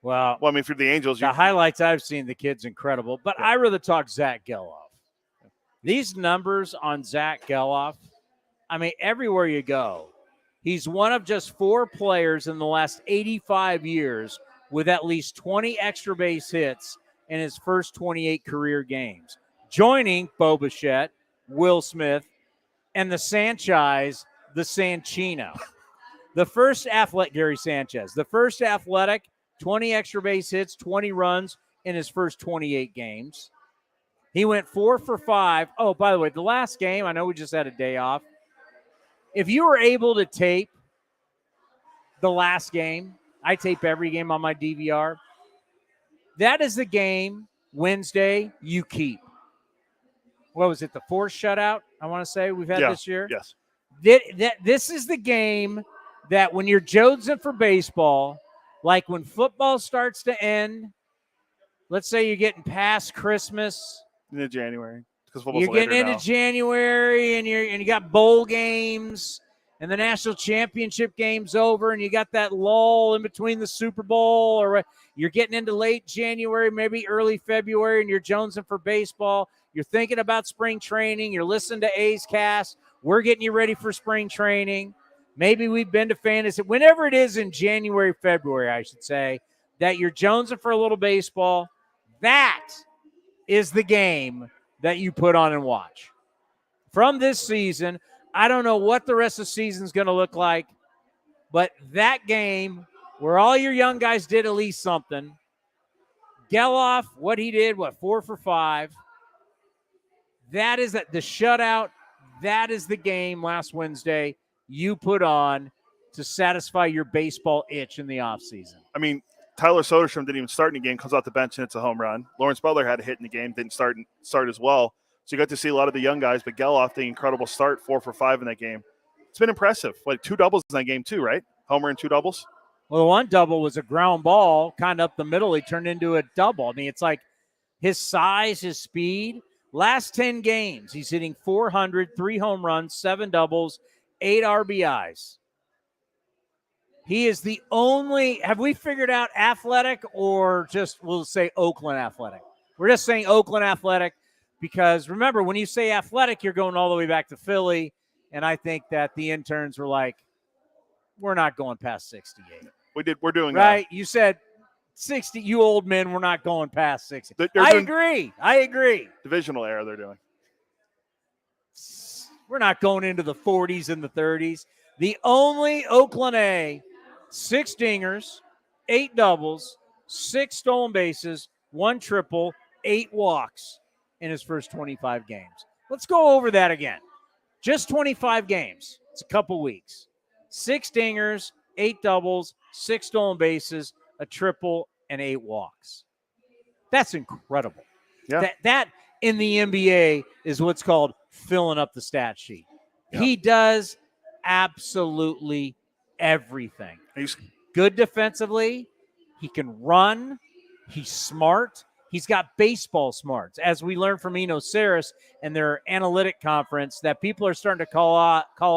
Well, I mean, for the Angels. The highlights I've seen, the kid's incredible. But I rather talk Zach Geloff. These numbers on Zach Geloff, I mean, everywhere you go, he's one of just 4 players in the last 85 years with at least 20 extra base hits in his first 28 career games, joining Bo Bichette, Will Smith, and the Sanchez, the Sanchino. Gary Sanchez, the first athletic, 20 extra base hits, 20 runs in his first 28 games. He went 4 for 5. Oh, by the way, the last game, I know we just had a day off. If you were able to tape the last game, I tape every game on my DVR. That is the game Wednesday you keep. What was it, the 4th shutout, I want to say, we've had this year? Yes. This is the game that when you're jonesing for baseball, like when football starts to end, let's say you're getting past Christmas. Into January. You're getting into January and you got bowl games and the national championship game's over and you got that lull in between the Super Bowl, or you're getting into late January, maybe early February, and you're jonesing for baseball. You're thinking about spring training. You're listening to A's Cast. We're getting you ready for spring training. Maybe we've been to fantasy. Whenever it is in January, February, I should say, that you're jonesing for a little baseball, that is the game that you put on and watch. From this season, I don't know what the rest of the season is going to look like, but that game where all your young guys did at least something, Geloff, what he did, 4 for 5, that is the shutout. That is the game last Wednesday you put on to satisfy your baseball itch in the offseason. I mean, Tyler Soderstrom didn't even start in the game, comes off the bench, and it's a home run. Lawrence Butler had a hit in the game, didn't start as well. So you got to see a lot of the young guys, but Geloff, the incredible start, 4 for 5 in that game. It's been impressive. 2 doubles in that game too, right? Homer and 2 doubles. Well, the one double was a ground ball, kind of up the middle. He turned into a double. I mean, it's like his size, his speed. Last 10 games, he's hitting 400, 3 home runs, 7 doubles, 8 RBIs. He is the only – have we figured out athletic or just we'll say Oakland athletic? We're just saying Oakland athletic because, remember, when you say athletic, you're going all the way back to Philly, and I think that the interns were like, we're not going past 68. We're doing right. You said 60. You old men, we're not going past 60. I agree. Divisional era they're doing. We're not going into the 40s and the 30s. The only Oakland A, 6 dingers, 8 doubles, 6 stolen bases, 1 triple, 8 walks in his first 25 games. Let's go over that again. Just 25 games. It's a couple weeks. 6 dingers, 8 doubles, 6 stolen bases, a triple, and 8 walks. That's incredible. Yeah. That in the NBA is what's called filling up the stat sheet. Yeah. He does absolutely everything. He's good defensively. He can run. He's smart. He's got baseball smarts. As we learned from Eno Saris in their analytic conference, that people are starting to call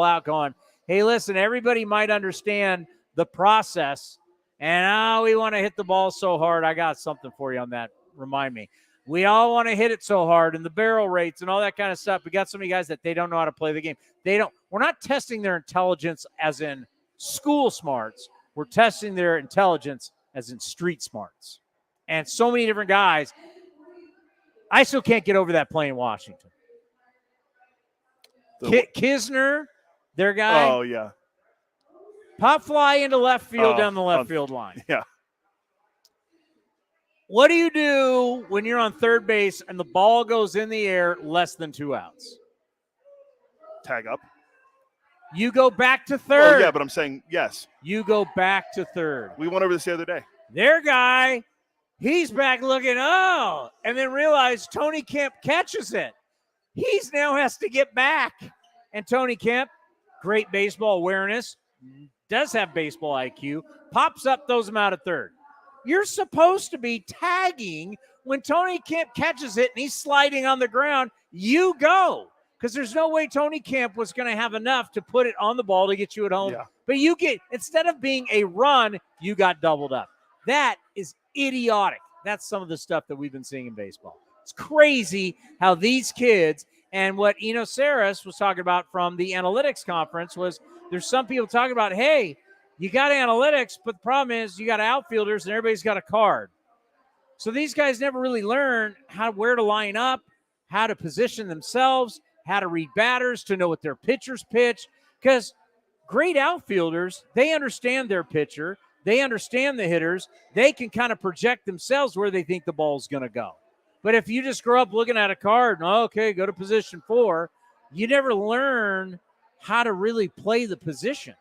out going, hey, listen, everybody might understand the process, and we want to hit the ball so hard. I got something for you on that. Remind me. We all want to hit it so hard and the barrel rates and all that kind of stuff. We got so many guys that they don't know how to play the game. We're not testing their intelligence as in school smarts. We're testing their intelligence as in street smarts. And so many different guys. I still can't get over that play in Washington. Kisner, their guy. Oh, yeah. Pop fly into left field down the left field line. Yeah. What do you do when you're on third base and the ball goes in the air less than 2 outs? Tag up. You go back to third. Oh, yeah, but I'm saying yes. You go back to third. We went over this the other day. Their guy, he's back looking, and then realize Tony Kemp catches it. He's now has to get back. And Tony Kemp, great baseball awareness, does have baseball IQ, pops up, throws him out at third. You're supposed to be tagging when Tony Kemp catches it and he's sliding on the ground. You go. Because there's no way Tony Kemp was going to have enough to put it on the ball to get you at home. Yeah. But you get, instead of being a run, you got doubled up. That is idiotic. That's some of the stuff that we've been seeing in baseball. It's crazy how these kids, and what Eno Saris was talking about from the analytics conference was there's some people talking about, hey, you got analytics, but the problem is you got outfielders and everybody's got a card. So these guys never really learn where to line up, how to position themselves, how to read batters, to know what their pitchers pitch. Because great outfielders, they understand their pitcher. They understand the hitters. They can kind of project themselves where they think the ball's going to go. But if you just grow up looking at a card and, okay, go to position 4, you never learn how to really play the position.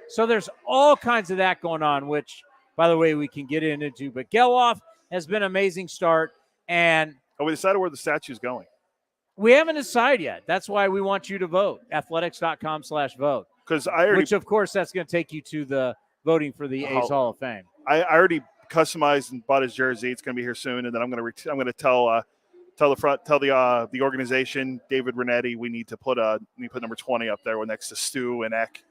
So there's all kinds of that going on, which, by the way, we can get into. But Geloff has been an amazing start. And we decided where the statue's going. We haven't decided yet. That's why we want you to vote. Athletics.com/vote. Which, of course, that's going to take you to the voting for the A's Hall of Fame. I already customized and bought his jersey. It's going to be here soon, and then I'm going to tell the organization, David Renetti, we need to put number 20 up there next to Stu and Eck.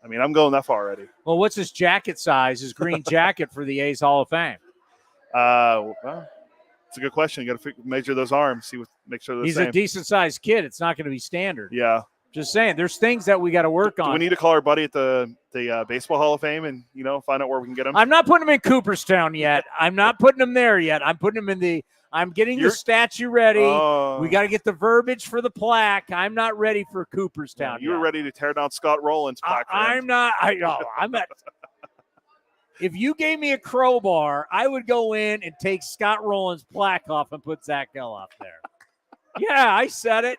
I mean, I'm going that far already. Well, what's his jacket size? His green jacket for the A's Hall of Fame. Well, it's a good question. You got to measure those arms, make sure they're He's the same. a decent sized kid. It's not going to be standard. Yeah. Just saying, there's things that we got to work on. Do we need to call our buddy at the Baseball Hall of Fame and find out where we can get him? I'm not putting him in Cooperstown yet. I'm not putting him there yet. I'm putting him in the I'm getting the statue ready. Oh. We got to get the verbiage for the plaque. I'm not ready for Cooperstown. You were ready to tear down Scott Rowland's plaque. I'm not. I'm not. If you gave me a crowbar, I would go in and take Scott Rowland's plaque off and put Zach Geloff there. Yeah, I said it.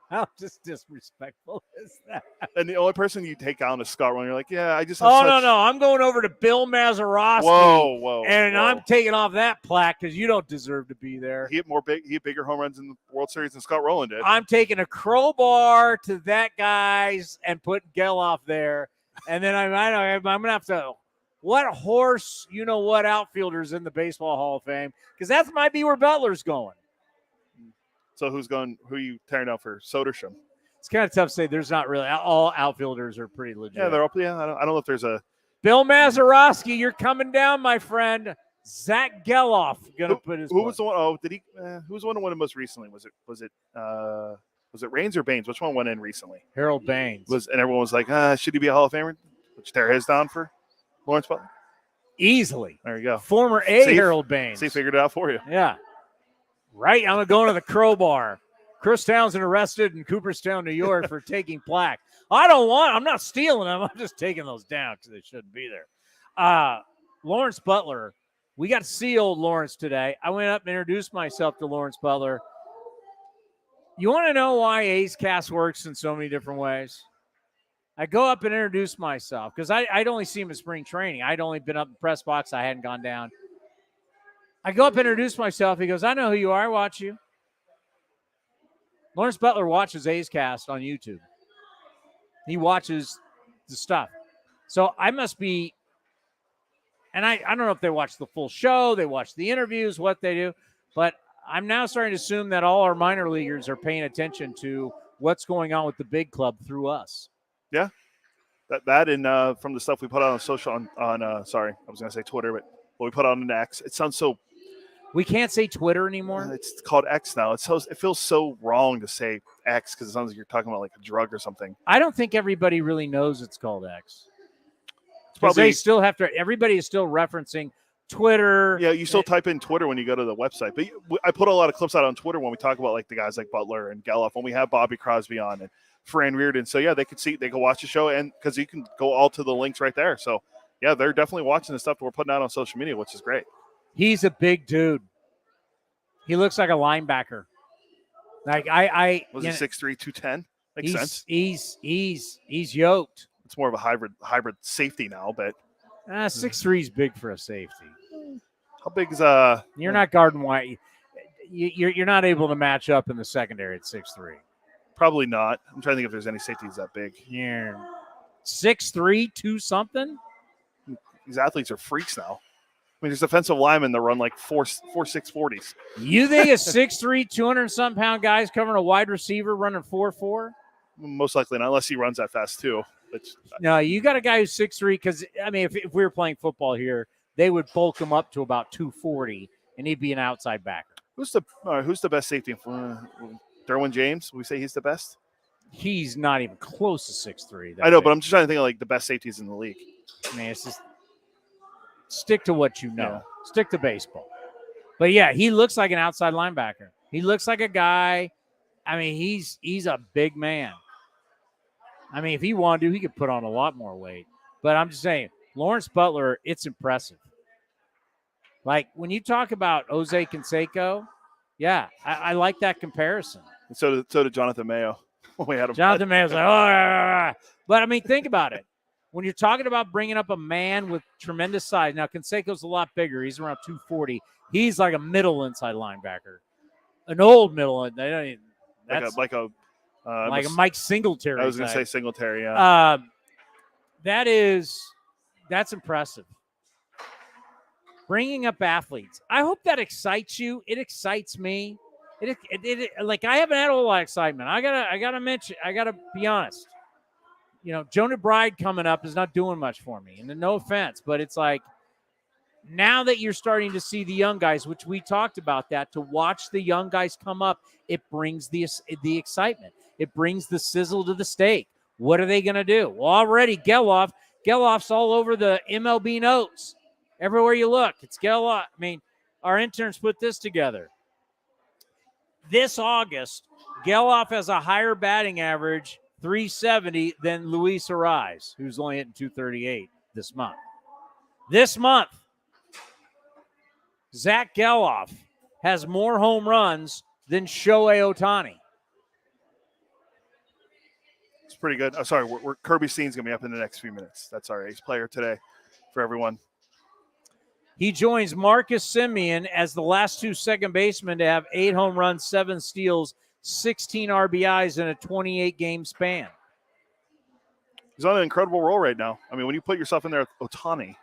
How just disrespectful is that? And the only person you take out is Scott Rowland. You're like, yeah, I just have no. I'm going over to Bill Mazeroski. Whoa. I'm taking off that plaque because you don't deserve to be there. He hit bigger home runs in the World Series than Scott Rowland did. I'm taking a crowbar to that guy's and putting Geloff there. And then I'm going to have to, what horse, what outfielders in the Baseball Hall of Fame? Because that might be where Butler's going. So who are you tearing down for Soderstrom? It's kind of tough to say. There's not really. All outfielders are pretty legit. Yeah, they're up. Yeah, I don't know if there's a. Bill Mazeroski, you're coming down, my friend. Zach Geloff going to put his. Who was the one? Oh, did he? Who was the one who won it most recently? Was it Raines or Baines? Which one went in recently? Harold Baines. And everyone was like, should he be a Hall of Famer? Let's tear his down for Lawrence Butler. Easily. There you go. Former Harold Baines. See, figured it out for you. Yeah. Right, I'm going to the crowbar. Chris Townsend arrested in Cooperstown, New York for taking plaque. I'm not stealing them. I'm just taking those down because they shouldn't be there. Lawrence Butler, we got to see old Lawrence today. I went up and introduced myself to Lawrence Butler. You want to know why A's Cast works in so many different ways? I go up and introduce myself because I'd only seen him at spring training. I'd only been up in the press box. I hadn't gone down. I go up and introduce myself. He goes, I know who you are. I watch you. Lawrence Butler watches A's Cast on YouTube. He watches the stuff. So I must be, and I don't know if they watch the full show, they watch the interviews, what they do, but I'm now starting to assume that all our minor leaguers are paying attention to what's going on with the big club through us. Yeah. That and from the stuff we put out on social, sorry, I was going to say Twitter, but what we put out on X, it sounds so. We can't say Twitter anymore. It's called X now. It feels so wrong to say X because it sounds like you're talking about like a drug or something. I don't think everybody really knows it's called X. It's probably they still have to. Everybody is still referencing Twitter. Yeah, you still type in Twitter when you go to the website. But I put a lot of clips out on Twitter when we talk about like the guys like Butler and Geloff, when we have Bobby Crosby on and Fran Reardon. So yeah, they can watch the show, and because you can go all to the links right there. So yeah, they're definitely watching the stuff that we're putting out on social media, which is great. He's a big dude. He looks like a linebacker. Like was he 6'3", 210? Makes sense. He's yoked. It's more of a hybrid safety now, but 6'3" is big for a safety. How big is You're not guarding wide. You're not able to match up in the secondary at 6'3". Probably not. I'm trying to think if there's any safeties that big. Yeah, 6'3", 2 something. These athletes are freaks now. I mean, there's defensive linemen that run like 4.6 40s. You think a 6'3", 200-something pound guy's covering a wide receiver running 4.4? Most likely not, unless he runs that fast too. No, you got a guy who's 6'3", because, I mean, if we were playing football here, they would bulk him up to about 240, and he'd be an outside backer. Who's the best safety? Derwin James? Would we say he's the best? He's not even close to 6'3". I know, but I'm just trying to think of like the best safeties in the league. Man, it's just stick to what you know. Yeah. Stick to baseball. But yeah, he looks like an outside linebacker. He looks like a guy. I mean, he's a big man. I mean, if he wanted to, he could put on a lot more weight. But I'm just saying, Lawrence Butler, it's impressive. Like when you talk about Jose Canseco, yeah, I like that comparison. And so did Jonathan Mayo. We had him. Jonathan Mayo's like, but I mean, think about it. When you're talking about bringing up a man with tremendous size, now Canseco's a lot bigger. He's around 240. He's like a middle inside linebacker, an old middle. Like a Mike Singletary. I was going to say Singletary. Yeah. That's impressive. Bringing up athletes. I hope that excites you. It excites me. It like I haven't had a whole lot of excitement. I gotta be honest. You know, Jonah Bride coming up is not doing much for me. And no offense, but it's like now that you're starting to see the young guys, which we talked about that, to watch the young guys come up, it brings the excitement. It brings the sizzle to the steak. What are they going to do? Well, already Geloff's all over the MLB notes. Everywhere you look, it's Geloff. I mean, Our interns put this together. This August, Geloff has a higher batting average, 370, than Luis Ariz, who's only hitting 238 this month. This month, Zach Geloff has more home runs than Shohei Ohtani. It's pretty good. Oh, sorry, Kirby Steen's going to be up in the next few minutes. That's our ace player today for everyone. He joins Marcus Semien as the last two second basemen to have 8 home runs, 7 steals, 16 RBIs in a 28-game span. He's on an incredible roll right now. I mean, when you put yourself in there with Ohtani.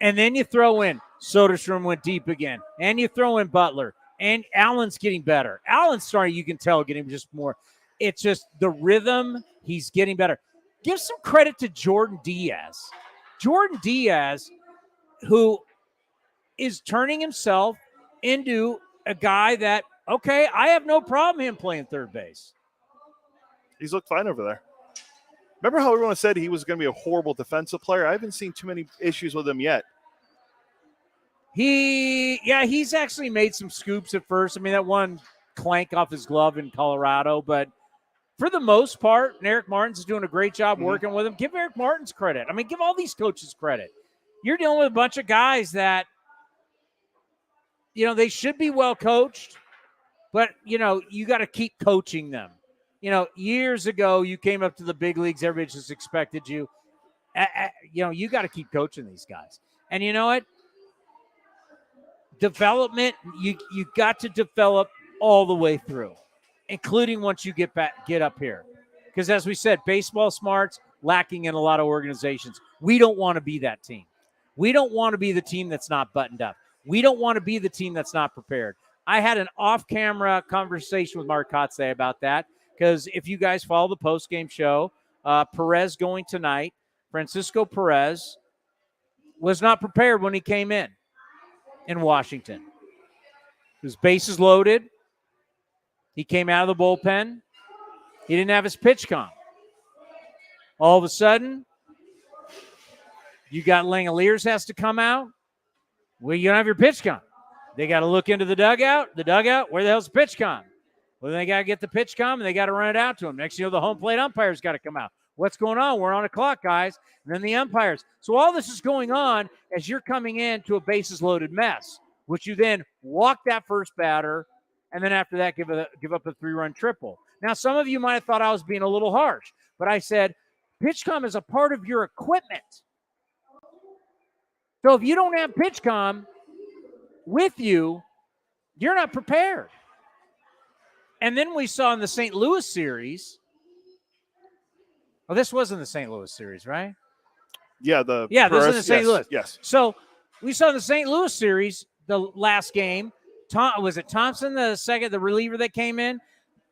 And then you throw in Soderstrom went deep again. And you throw in Butler. And Allen's getting better. Allen's starting, you can tell, getting just more. It's just the rhythm, he's getting better. Give some credit to Jordan Diaz. Jordan Diaz, who is turning himself into a guy that, okay, I have no problem him playing third base. He's looked fine over there. Remember how everyone said he was going to be a horrible defensive player? I haven't seen too many issues with him yet. He's actually made some scoops at first. I mean, that one clank off his glove in Colorado, but for the most part, Eric Martins is doing a great job working with him. Give Eric Martins credit. I mean, give all these coaches credit. You're dealing with a bunch of guys that, they should be well coached, but, you got to keep coaching them. Years ago, you came up to the big leagues, everybody just expected you. You got to keep coaching these guys. And you know what? Development, you got to develop all the way through, including once you get up here. Because as we said, baseball smarts lacking in a lot of organizations. We don't want to be that team. We don't want to be the team that's not buttoned up. We don't want to be the team that's not prepared. I had an off-camera conversation with Mark Kotze about that, because if you guys follow the post-game show, Perez going tonight, Francisco Perez was not prepared when he came in Washington. His bases loaded. He came out of the bullpen. He didn't have his pitch comp. All of a sudden, you got Langoliers has to come out. Well, you don't have your pitch comp. They got to look into the dugout. The dugout, where the hell's the pitch comp? Well, they got to get the pitch comp, and they got to run it out to him. Next, the home plate umpire's got to come out. What's going on? We're on a clock, guys. And then the umpires. So all this is going on as you're coming into a bases-loaded mess, which you then walk that first batter, and then after that give up a 3-run triple. Now, some of you might have thought I was being a little harsh, but I said pitch comp is a part of your equipment. So if you don't have pitch comp with you, you're not prepared. And then we saw in the St. Louis series. Oh, this wasn't the St. Louis series, right? Yeah, this is in the St. Louis. Yes. So we saw in the St. Louis series, the last game, was it Thompson, the reliever that came in?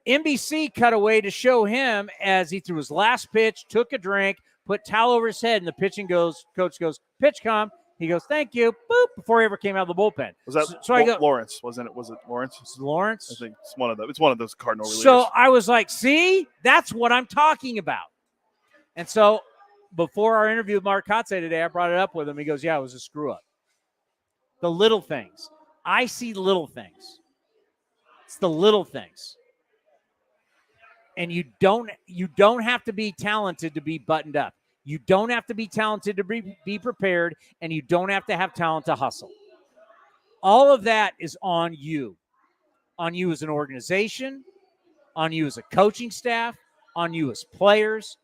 NBC cut away to show him as he threw his last pitch, took a drink, put towel over his head, and the coach goes, pitch comp. He goes, thank you, boop, before he ever came out of the bullpen. Was that Lawrence? Was it Lawrence? It's Lawrence? I think it's one of them. It's one of those Cardinal relievers. So I was like, see, that's what I'm talking about. And so before our interview with Mark Kotze today, I brought it up with him. He goes, yeah, it was a screw up. The little things. I see little things. It's the little things. And you don't have to be talented to be buttoned up. You don't have to be talented to be prepared, and you don't have to have talent to hustle. All of that is on you as an organization, on you as a coaching staff, on you as players.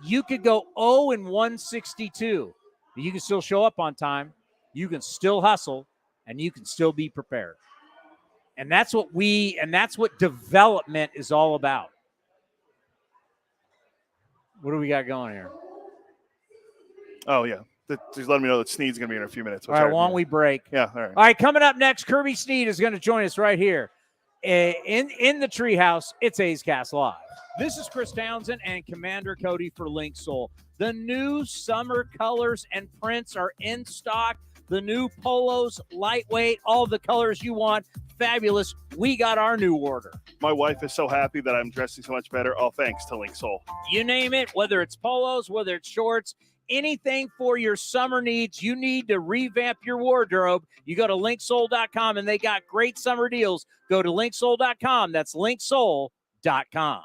You could go 0-162, but you can still show up on time. You can still hustle, and you can still be prepared. And that's what development is all about. What do we got going here? Oh, yeah. Just letting me know that Sneed's going to be in a few minutes. All right, why don't we break? Yeah, all right. All right, coming up next, Kirby Sneed is going to join us right here in the treehouse. It's A's Cast Live. This is Chris Townsend and Commander Cody for Link Soul. The new summer colors and prints are in stock. The new polos, lightweight, all the colors you want. Fabulous. We got our new order. My wife is so happy that I'm dressing so much better. All thanks to Link Soul. You name it, whether it's polos, whether it's shorts, anything for your summer needs. You need to revamp your wardrobe. You go to linksoul.com, and they got great summer deals. Go to linksoul.com. That's linksoul.com.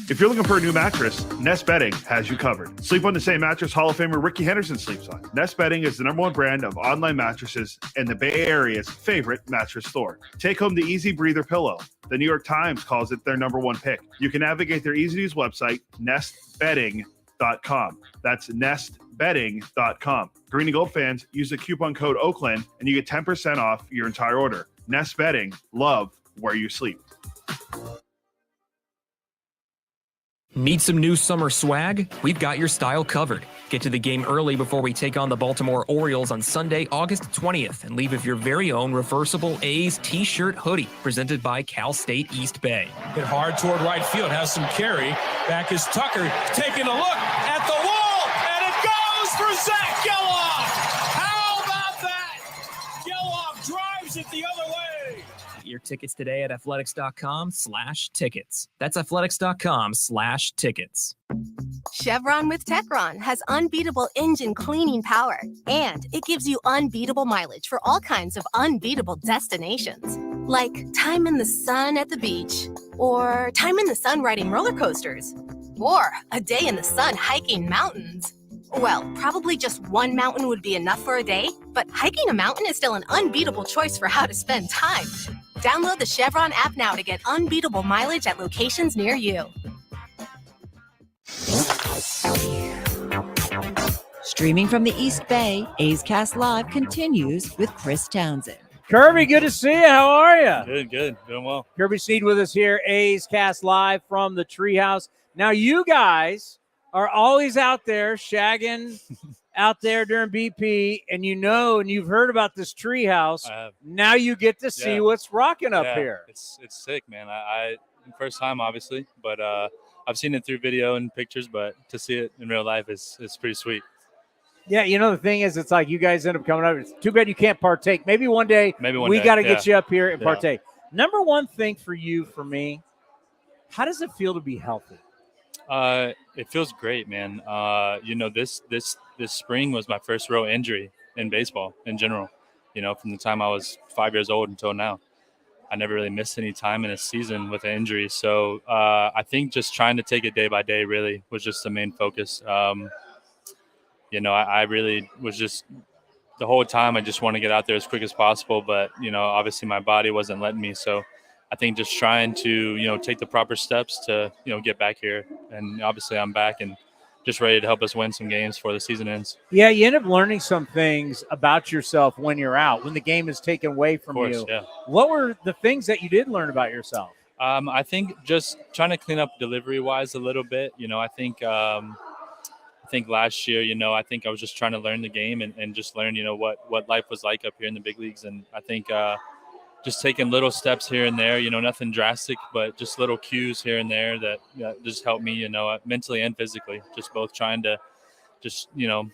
If you're looking for a new mattress, Nest Bedding has you covered. Sleep on the same mattress Hall of Famer Ricky Henderson sleeps on. Nest Bedding is the #1 brand of online mattresses and the Bay Area's favorite mattress store. Take home the Easy Breather pillow. The New York Times calls it their #1 pick. You can navigate their easy-to-use website, nestbedding.com. That's nestbedding.com. Green and Gold fans, use the coupon code Oakland and you get 10% off your entire order. Nest Bedding, love where you sleep. Need some new summer swag? We've got your style covered. Get to the game early before we take on the Baltimore Orioles on Sunday, August 20th, and leave with your very own reversible A's t-shirt hoodie presented by Cal State East Bay. Hit hard toward right field, has some carry. Back is Tucker taking a look at the wall, and it goes for Zach Geloff. How about that? Geloff drives it the other way. Get your tickets today at athletics.com/tickets. That's athletics.com/tickets. Chevron with Techron has unbeatable engine cleaning power, and it gives you unbeatable mileage for all kinds of unbeatable destinations. Like time in the sun at the beach, or time in the sun riding roller coasters, or a day in the sun hiking mountains. Well, probably just one mountain would be enough for a day, but hiking a mountain is still an unbeatable choice for how to spend time. Download the Chevron app now to get unbeatable mileage at locations near you. Streaming from the East Bay, A's Cast Live continues with Chris Townsend. Kirby, good to see you. How are you? Good. Doing well. Kirby Sneed with us here, A's Cast Live from the Treehouse. Now, you guys are always out there shagging out there during BP, and you know, and you've heard about this Treehouse. Now you get to see what's rocking up here. It's sick, man. I first time, obviously, but I've seen it through video and pictures, but to see it in real life is pretty sweet. Yeah, you know, the thing is, it's like you guys end up coming up. It's too bad you can't partake. Maybe one day we got to get you up here and partake. Number one thing for you, for me, how does it feel to be healthy? It feels great, man. You know, this spring was my first real injury in baseball in general. You know, from the time I was 5 years old until now, I never really missed any time in a season with an injury. So I think just trying to take it day by day really was just the main focus. You know, I really was just the whole time I just want to get out there as quick as possible. But, you know, obviously my body wasn't letting me. So I think just trying to, you know, take the proper steps to, you know, get back here. And obviously I'm back and just ready to help us win some games before the season ends. Yeah, you end up learning some things about yourself when you're out, when the game is taken away from you. Yeah. What were the things that you did learn about yourself? I think just trying to clean up delivery-wise a little bit. You know, I think last year, you know, I think I was just trying to learn the game and just learn, you know, what life was like up here in the big leagues. And I think just taking little steps here and there, you know, nothing drastic, but just little cues here and there that just helped me, you know, mentally and physically, just both trying to just, you know,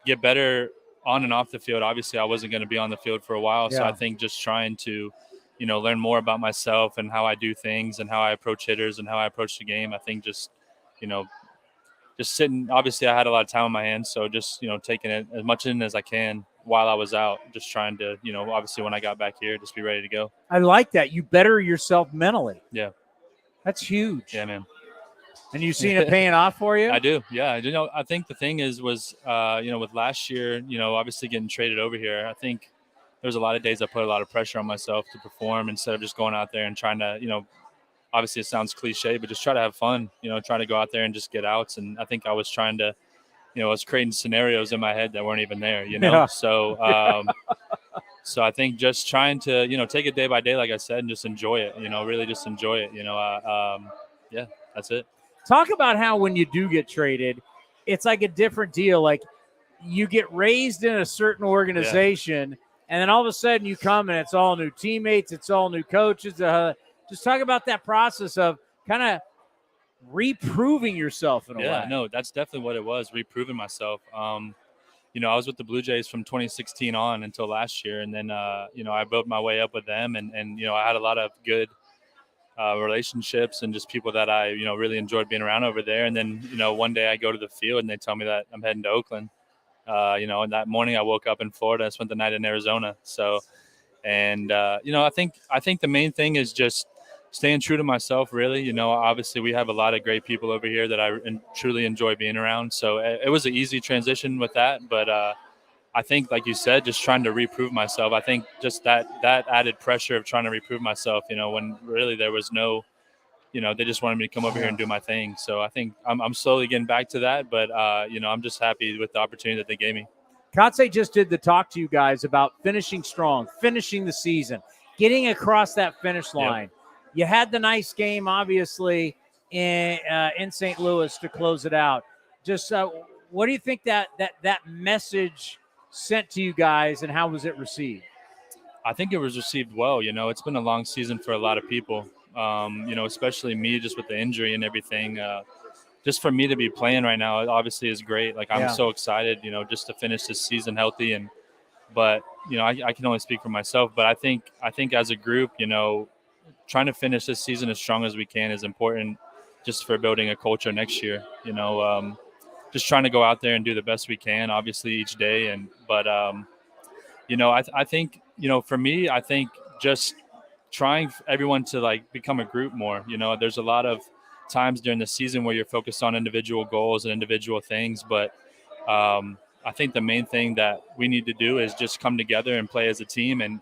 get better on and off the field. Obviously, I wasn't going to be on the field for a while. Yeah. So I think just trying to, you know, learn more about myself and how I do things and how I approach hitters and how I approach the game. I think just, you know, just sitting, obviously I had a lot of time on my hands. So just, you know, taking it as much in as I can while I was out, just trying to, you know, obviously when I got back here, just be ready to go. I like that. You better yourself mentally. Yeah. That's huge. Yeah, man. And you've seen it paying off for you? I do. Yeah. You know, I think the thing was, you know, with last year, you know, obviously getting traded over here, I think there was a lot of days I put a lot of pressure on myself to perform instead of just going out there and trying to, you know, obviously it sounds cliche, but just try to have fun, you know, try to go out there and just get outs. And I think I was trying to, you know, I was creating scenarios in my head that weren't even there, you know? Yeah. So, so I think just trying to, you know, take it day by day, like I said, and just enjoy it, you know, really just enjoy it, you know? Yeah, that's it. Talk about how when you do get traded, it's like a different deal. Like you get raised in a certain organization and then all of a sudden you come and it's all new teammates, it's all new coaches. Just talk about that process of kind of reproving yourself in a way. Yeah, no, that's definitely what it was, reproving myself. You know, I was with the Blue Jays from 2016 on until last year. And then, you know, I built my way up with them and, you know, I had a lot of good, relationships and just people that I, really enjoyed being around over there. And then, one day I go to the field and they tell me that I'm heading to Oakland. And that morning I woke up in Florida. I spent the night in Arizona. So, and, I think the main thing is just staying true to myself, really. Obviously we have a lot of great people over here that I truly enjoy being around. So it was an easy transition with that. But I think, like you said, just trying to reprove myself. I think just that added pressure of trying to reprove myself, when really there was no, they just wanted me to come over here and do my thing. So I think I'm slowly getting back to that. But, I'm just happy with the opportunity that they gave me. Kotsay just did the talk to you guys about finishing strong, finishing the season, getting across that finish line. Yep. You had the nice game, obviously, in St. Louis to close it out. Just what do you think that message sent to you guys, and how was it received? I think it was received well. It's been a long season for a lot of people, especially me, just with the injury and everything. Just for me to be playing right now, it obviously is great. Like, I'm so excited, just to finish this season healthy. But I can only speak for myself. But I think as a group, trying to finish this season as strong as we can is important, just for building a culture next year. Just trying to go out there and do the best we can, obviously, each day. But I think, for me, I think just trying everyone to become a group more. There's a lot of times during the season where you're focused on individual goals and individual things, but I think the main thing that we need to do is just come together and play as a team. And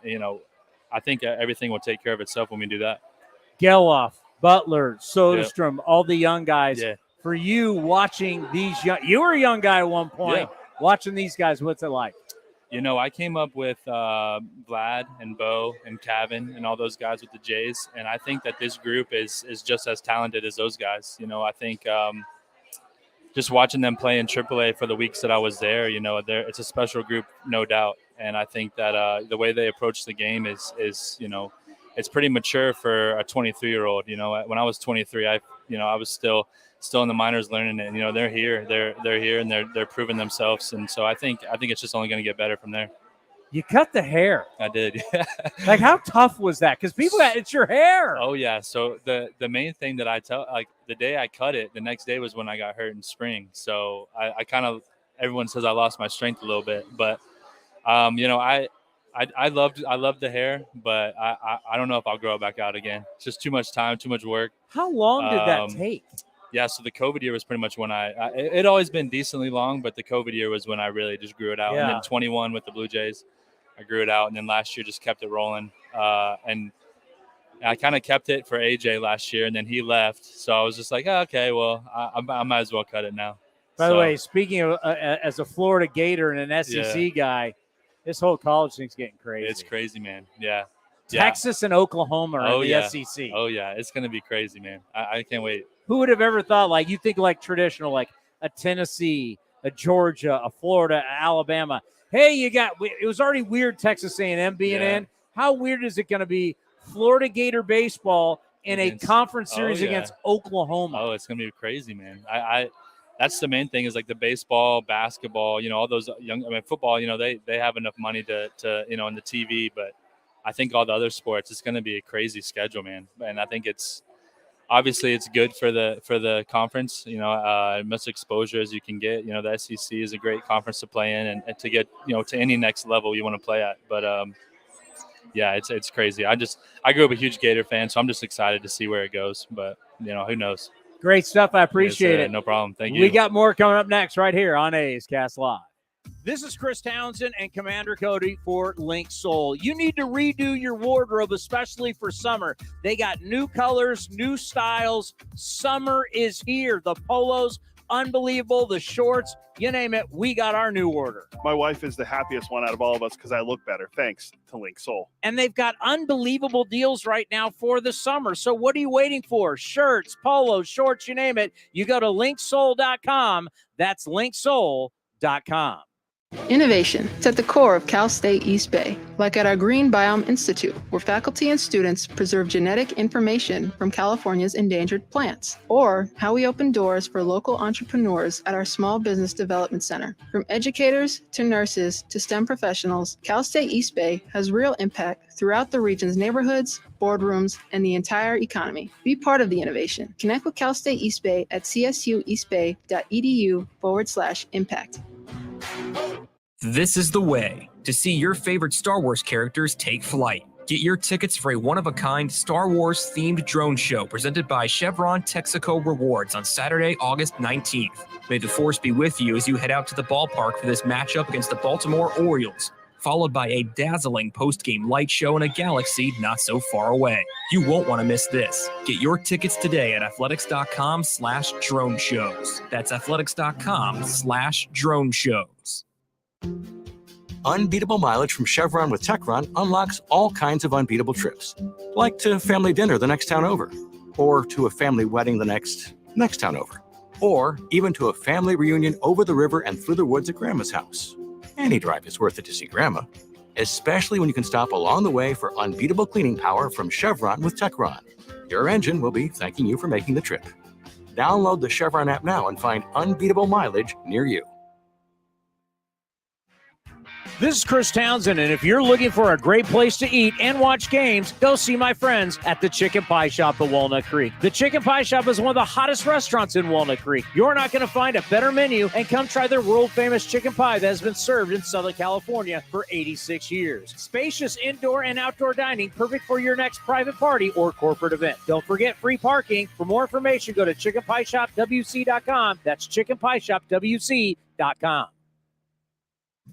I think everything will take care of itself when we do that. Geloff, Butler, Soderstrom, all the young guys. Yeah. For you, watching these you were a young guy at one point. Watching these guys, what's it like? I came up with Vlad and Bo and Kevin and all those guys with the Jays, and I think that this group is just as talented as those guys. I think just watching them play in AAA for the weeks that I was there, it's a special group, no doubt. And I think that the way they approach the game is it's pretty mature for a 23-year-old. When I was 23, I was still in the minors learning it. They're here, they're here, and they're proving themselves. And so I think it's just only going to get better from there. You cut the hair. I did. Yeah. Like, how tough was that? Because it's your hair. Oh yeah. So the main thing that I tell, the day I cut it, the next day was when I got hurt in spring. So I kind of, everyone says I lost my strength a little bit, but I loved the hair, but I don't know if I'll grow it back out again. It's just too much time, too much work. How long did that take? Yeah, so the COVID year was pretty much when it always been decently long, but the COVID year was when I really just grew it out. Yeah. And then 21 with the Blue Jays, I grew it out. And then last year just kept it rolling. And I kind of kept it for AJ last year, and then he left. So I was just like, oh, okay, well, I might as well cut it now. By the way, speaking of as a Florida Gator and an SEC guy, this whole college thing's getting crazy. It's crazy, man. Yeah. Texas and Oklahoma are in the SEC. Oh, yeah. It's going to be crazy, man. I can't wait. Who would have ever thought, you think traditional, like a Tennessee, a Georgia, a Florida, a Alabama. Hey, it was already weird Texas A&M being in. How weird is it going to be Florida Gator baseball in a conference series against Oklahoma? Oh, it's going to be crazy, man. That's the main thing is the baseball, basketball, all those football, they have enough money to in the TV, but I think all the other sports, it's going to be a crazy schedule, man. And I think it's good for the conference, as much exposure as you can get. The SEC is a great conference to play in and to get, to any next level you want to play at. But it's crazy. I grew up a huge Gator fan, so I'm just excited to see where it goes. But who knows? Great stuff. I appreciate it. No problem. Thank you. We got more coming up next right here on A's Cast Live. This is Chris Townsend and Commander Cody for Link Soul. You need to redo your wardrobe, especially for summer. They got new colors, new styles. Summer is here. The polos, unbelievable. The shorts, you name it, we got our new order. My wife is the happiest one out of all of us because I look better, thanks to Link Soul. And they've got unbelievable deals right now for the summer. So what are you waiting for? Shirts, polos, shorts, you name it. You go to linksoul.com. That's linksoul.com. Innovation is at the core of Cal State East Bay, like at our Green Biome Institute, where faculty and students preserve genetic information from California's endangered plants, or how we open doors for local entrepreneurs at our Small Business Development Center. From educators to nurses to STEM professionals, Cal State East Bay has real impact throughout the region's neighborhoods, boardrooms, and the entire economy. Be part of the innovation. Connect with Cal State East Bay at csueastbay.edu/impact. This is the way to see your favorite Star Wars characters take flight. Get your tickets for a one-of-a-kind Star Wars-themed drone show presented by Chevron Texaco Rewards on Saturday, August 19th. May the Force be with you as you head out to the ballpark for this matchup against the Baltimore Orioles, followed by a dazzling post-game light show in a galaxy not so far away. You won't want to miss this. Get your tickets today at athletics.com/drone shows. That's athletics.com/drone shows. Unbeatable mileage from Chevron with Techron unlocks all kinds of unbeatable trips, like to family dinner the next town over, or to a family wedding the next town over, or even to a family reunion over the river and through the woods at Grandma's house. Any drive is worth it to see Grandma, especially when you can stop along the way for unbeatable cleaning power from Chevron with Techron. Your engine will be thanking you for making the trip. Download the Chevron app now and find unbeatable mileage near you. This is Chris Townsend, and if you're looking for a great place to eat and watch games, go see my friends at the Chicken Pie Shop at Walnut Creek. The Chicken Pie Shop is one of the hottest restaurants in Walnut Creek. You're not going to find a better menu, and come try their world-famous chicken pie that has been served in Southern California for 86 years. Spacious indoor and outdoor dining, perfect for your next private party or corporate event. Don't forget free parking. For more information, go to chickenpieshopwc.com. That's chickenpieshopwc.com.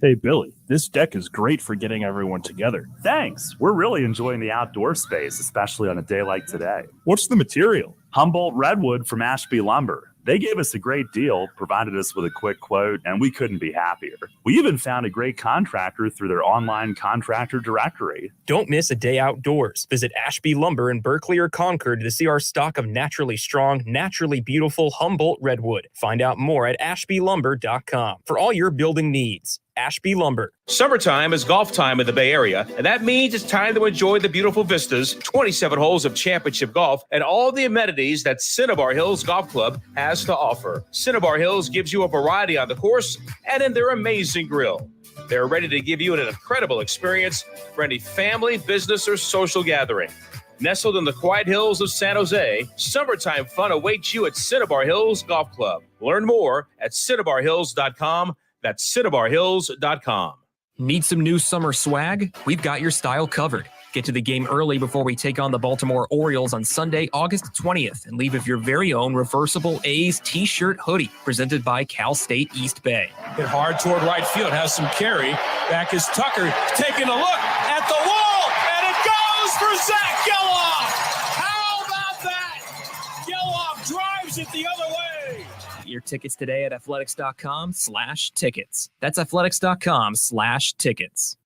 Hey, Billy, this deck is great for getting everyone together. Thanks. We're really enjoying the outdoor space, especially on a day like today. What's the material? Humboldt Redwood from Ashby Lumber. They gave us a great deal, provided us with a quick quote, and we couldn't be happier. We even found a great contractor through their online contractor directory. Don't miss a day outdoors. Visit Ashby Lumber in Berkeley or Concord to see our stock of naturally strong, naturally beautiful Humboldt Redwood. Find out more at ashbylumber.com for all your building needs. Ashby Lumber. Summertime is golf time in the Bay Area, and that means it's time to enjoy the beautiful vistas, 27 holes of championship golf, and all the amenities that Cinnabar Hills Golf Club has to offer. Cinnabar Hills gives you a variety on the course and in their amazing grill. They're ready to give you an incredible experience for any family, business, or social gathering. Nestled in the quiet hills of San Jose, summertime fun awaits you at Cinnabar Hills Golf Club. Learn more at cinnabarhills.com. That's cinnabarhills.com. Need some new summer swag? We've got your style covered. Get to the game early before we take on the Baltimore Orioles on Sunday, August 20th, and leave with your very own reversible A's t-shirt hoodie presented by Cal State East Bay. Hit hard toward right field, has some carry. Back is Tucker taking a look at the wall, and it goes for Zach Geloff. How about that? Geloff drives it the other way. Get your tickets today at athletics.com/tickets. That's athletics.com/tickets.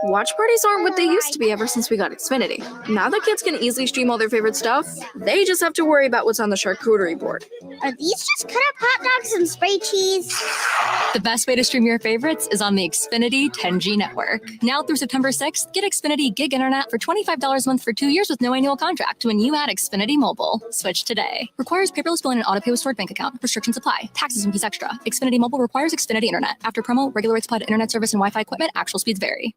Watch parties aren't what they used to be ever since we got Xfinity. Now that kids can easily stream all their favorite stuff, they just have to worry about what's on the charcuterie board. Are these just cut up hot dogs and spray cheese? The best way to stream your favorites is on the Xfinity 10G network. Now through September 6th, get Xfinity Gig Internet for $25 a month for 2 years with no annual contract when you add Xfinity Mobile. Switch today. Requires paperless billing and auto-pay with stored bank account. Restrictions apply. Taxes and fees extra. Xfinity Mobile requires Xfinity Internet. After promo, regular rates apply to internet service and Wi-Fi equipment. Actual speeds vary.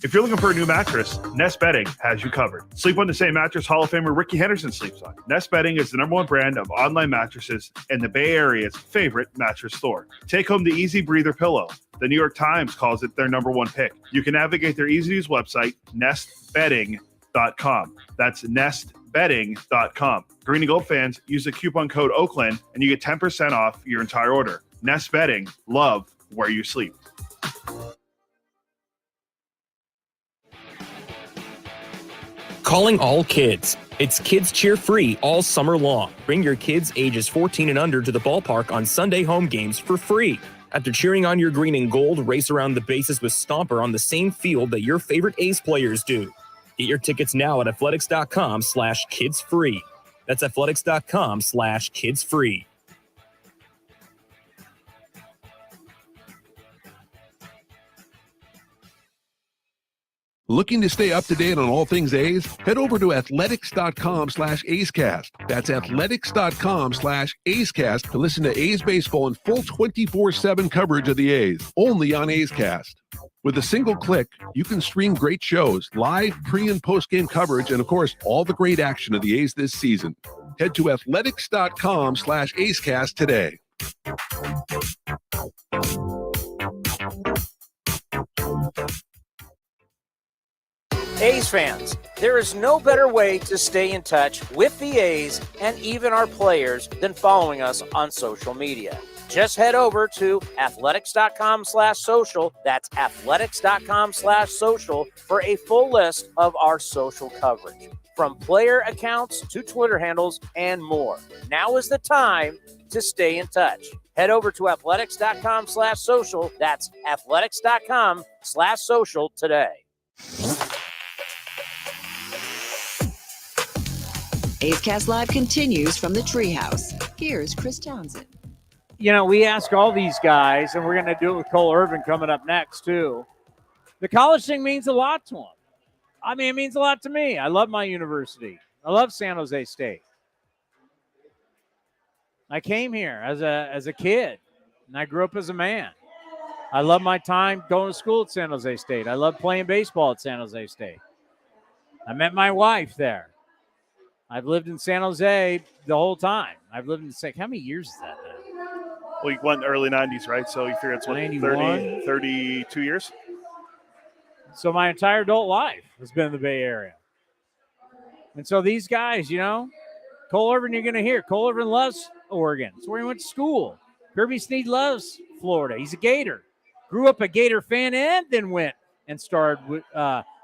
If you're looking for a new mattress, Nest Bedding has you covered. Sleep on the same mattress Hall of Famer Ricky Henderson sleeps on. Nest Bedding is the #1 brand of online mattresses and the Bay Area's favorite mattress store. Take home the Easy Breather pillow. The New York Times calls it their #1 pick. You can navigate their easy-to-use website, nestbedding.com. That's nestbedding.com. Green and Gold fans, use the coupon code Oakland and you get 10% off your entire order. Nest Bedding, love where you sleep. Calling all kids. It's Kids Cheer Free all summer long. Bring your kids ages 14 and under to the ballpark on Sunday home games for free. After cheering on your green and gold, race around the bases with Stomper on the same field that your favorite A's players do. Get your tickets now at athletics.com/kidsfree. That's athletics.com/kidsfree. Looking to stay up to date on all things A's? Head over to athletics.com/A'scast. That's athletics.com/A'scast to listen to A's baseball in full 24/7 coverage of the A's, only on A's Cast. With a single click, you can stream great shows, live pre- and post-game coverage, and of course, all the great action of the A's this season. Head to athletics.com/A'scast today. A's fans, there is no better way to stay in touch with the A's and even our players than following us on social media. Just head over to athletics.com/social. That's athletics.com/social for a full list of our social coverage, from player accounts to Twitter handles and more. Now is the time to stay in touch. Head over to athletics.com/social. That's athletics.com/social today. A's Cast Live continues from the treehouse. Here's Chris Townsend. You know, we ask all these guys, and we're going to do it with Cole Irvin coming up next, too. The college thing means a lot to him. I mean, it means a lot to me. I love my university. I love San Jose State. I came here as a kid, and I grew up as a man. I love my time going to school at San Jose State. I love playing baseball at San Jose State. I met my wife there. I've lived in San Jose the whole time. I've lived in how many years is that now? Well, you went early 90s, right? So you figure it's what, 32 years? So my entire adult life has been in the Bay Area. And so these guys, you know, Cole Irvin, you're going to hear. Cole Irvin loves Oregon. It's where he went to school. Kirby Snead loves Florida. He's a Gator. Grew up a Gator fan and then went and starred with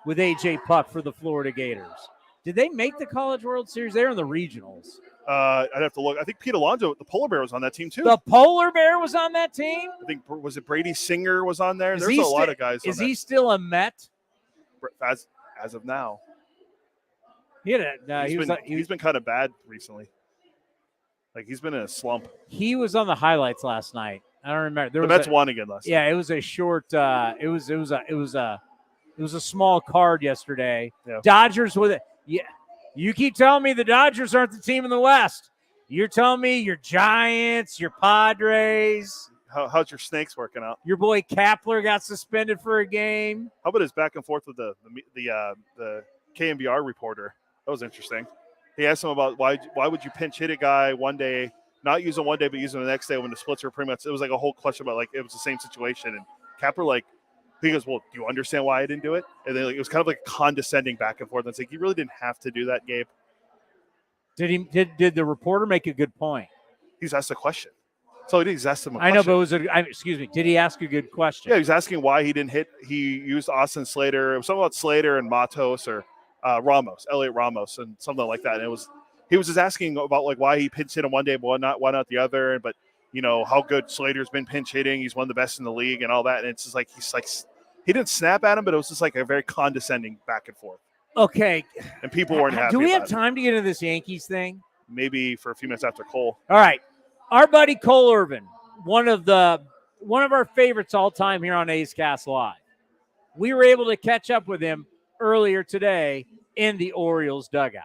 A.J. Puck for the Florida Gators. Did they make the College World Series? They're in the regionals. I'd have to look. I think Pete Alonso, the Polar Bear, was on that team too. The Polar Bear was on that team? I think, was it Brady Singer was on there? There's a lot of guys on Is he still a Met? As of now. He's been kind of bad recently. Like, he's been in a slump. He was on the highlights last night. I don't remember. The Mets won again last night. Yeah, it was a short. It was a small card yesterday. Yeah. Dodgers with it. Yeah, you keep telling me the Dodgers aren't the team in the West. You're telling me your Giants, your Padres. How's your Snakes working out? Your boy Kapler got suspended for a game. How about his back and forth with the KNBR reporter? That was interesting. He asked him about why would you pinch hit a guy one day, not use him one day, but use him the next day when the splits were pretty much. It was like a whole question about, like, it was the same situation. And Kapler, he goes, well, do you understand why I didn't do it? And then it was kind of like condescending back and forth. And it's like, you really didn't have to do that, Gabe. Did the reporter make a good point? He's asked a question. So he's asked him a question. I know, but excuse me, did he ask a good question? Yeah, he was asking why he didn't hit. He used Austin Slater. It was something about Slater and Matos or Elliot Ramos, and something like that. And he was just asking about, like, why he pinch hit him one day, but why not the other? But, you know, how good Slater's been pinch hitting. He's one of the best in the league and all that. And it's just like, he didn't snap at him, but it was just like a very condescending back and forth. Okay. And people weren't happy. Do we have time to get into this Yankees thing? Maybe for a few minutes after Cole. All right. Our buddy Cole Irvin, one of our favorites all time here on A's Cast Live. We were able to catch up with him earlier today in the Orioles dugout.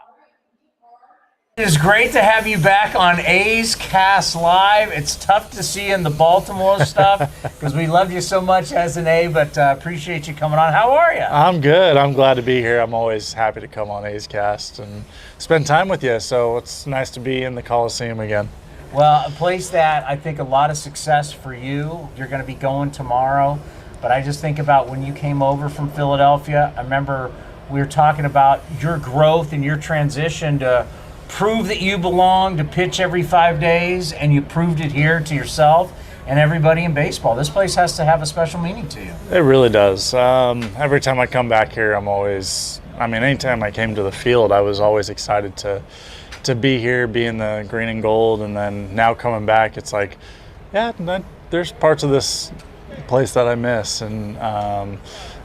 It is great to have you back on A's Cast Live. It's tough to see in the Baltimore stuff because we love you so much as an A, but appreciate you coming on. How are you? I'm good. I'm glad to be here. I'm always happy to come on A's Cast and spend time with you, so it's nice to be in the Coliseum again. Well, a place that I think a lot of success for you. You're going to be going tomorrow, but I just think about when you came over from Philadelphia. I remember we were talking about your growth and your transition to prove that you belong, to pitch every 5 days, and you proved it here to yourself and everybody in baseball. This place has to have a special meaning to you. It really does. Every time I come back here, anytime I came to the field, I was always excited to be here, be in the green and gold, and then now coming back, it's like, there's parts of this place that I miss, and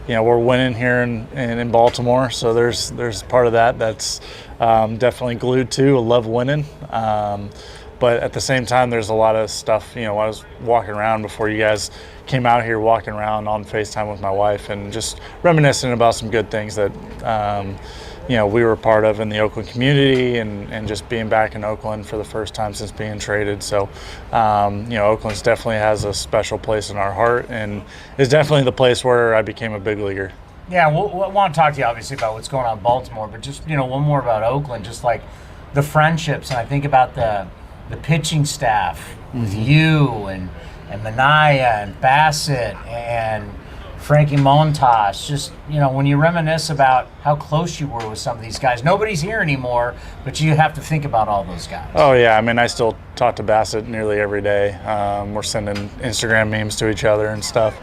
we're winning here in Baltimore, so there's part of that's definitely glued to. I love winning, but But at the same time, there's a lot of stuff, I was walking around before you guys came out here, walking around on FaceTime with my wife and just reminiscing about some good things that, we were part of in the Oakland community and just being back in Oakland for the first time since being traded. So, Oakland's definitely has a special place in our heart and is definitely the place where I became a big leaguer. Yeah, we'll want to talk to you obviously about what's going on in Baltimore, but just, one more about Oakland, just like the friendships. And I think about the pitching staff with you and Minaya and Bassett and Frankie Montas. Just, when you reminisce about how close you were with some of these guys. Nobody's here anymore, but you have to think about all those guys. Oh, yeah. I mean, I still talk to Bassett nearly every day. We're sending Instagram memes to each other and stuff.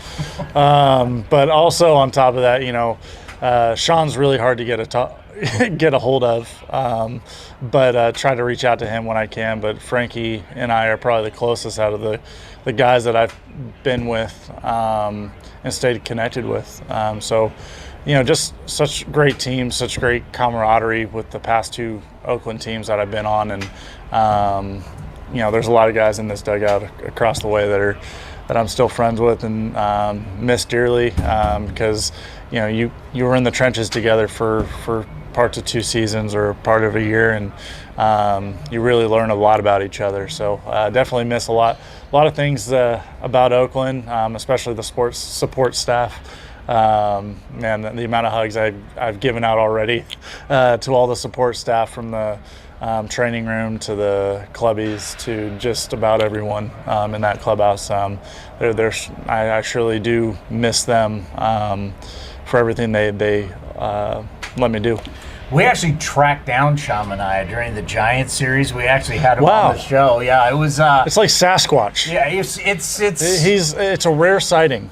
But also on top of that, Sean's really hard to get a hold of, but try to reach out to him when I can. But Frankie and I are probably the closest out of the guys that I've been with and stayed connected with. So, just such great teams, such great camaraderie with the past two Oakland teams that I've been on. And, there's a lot of guys in this dugout across the way that I'm still friends with and miss dearly because, you were in the trenches together for parts of 2 seasons or part of a year, and you really learn a lot about each other. So definitely miss a lot of things about Oakland, especially the sports support staff. Man, the amount of hugs I've given out already to all the support staff from the training room to the clubbies to just about everyone in that clubhouse. I surely do miss them for everything they let me do. We actually tracked down Sean Minaya during the Giants series. We actually had him on the show. Yeah, it was. It's like Sasquatch. Yeah, it's a rare sighting.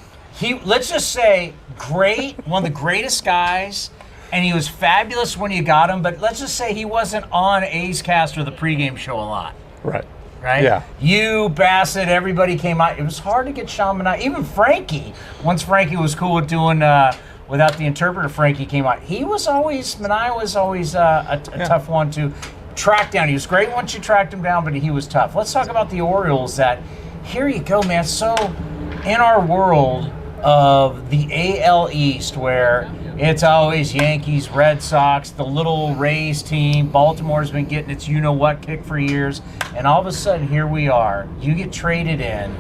Let's just say, great, one of the greatest guys, and he was fabulous when you got him. But let's just say he wasn't on A's Cast or the pregame show a lot. Right. Yeah. You, Bassett, everybody came out. It was hard to get Sean Minaya. Even Frankie. Once Frankie was cool with doing. Without the interpreter, Frankie came out. Minaya was always a tough one to track down. He was great once you tracked him down, but he was tough. Let's talk about the Orioles. That here you go, man. So in our world of the AL East, where it's always Yankees, Red Sox, the little Rays team, Baltimore's been getting its you-know-what kick for years, and all of a sudden here we are. You get traded in.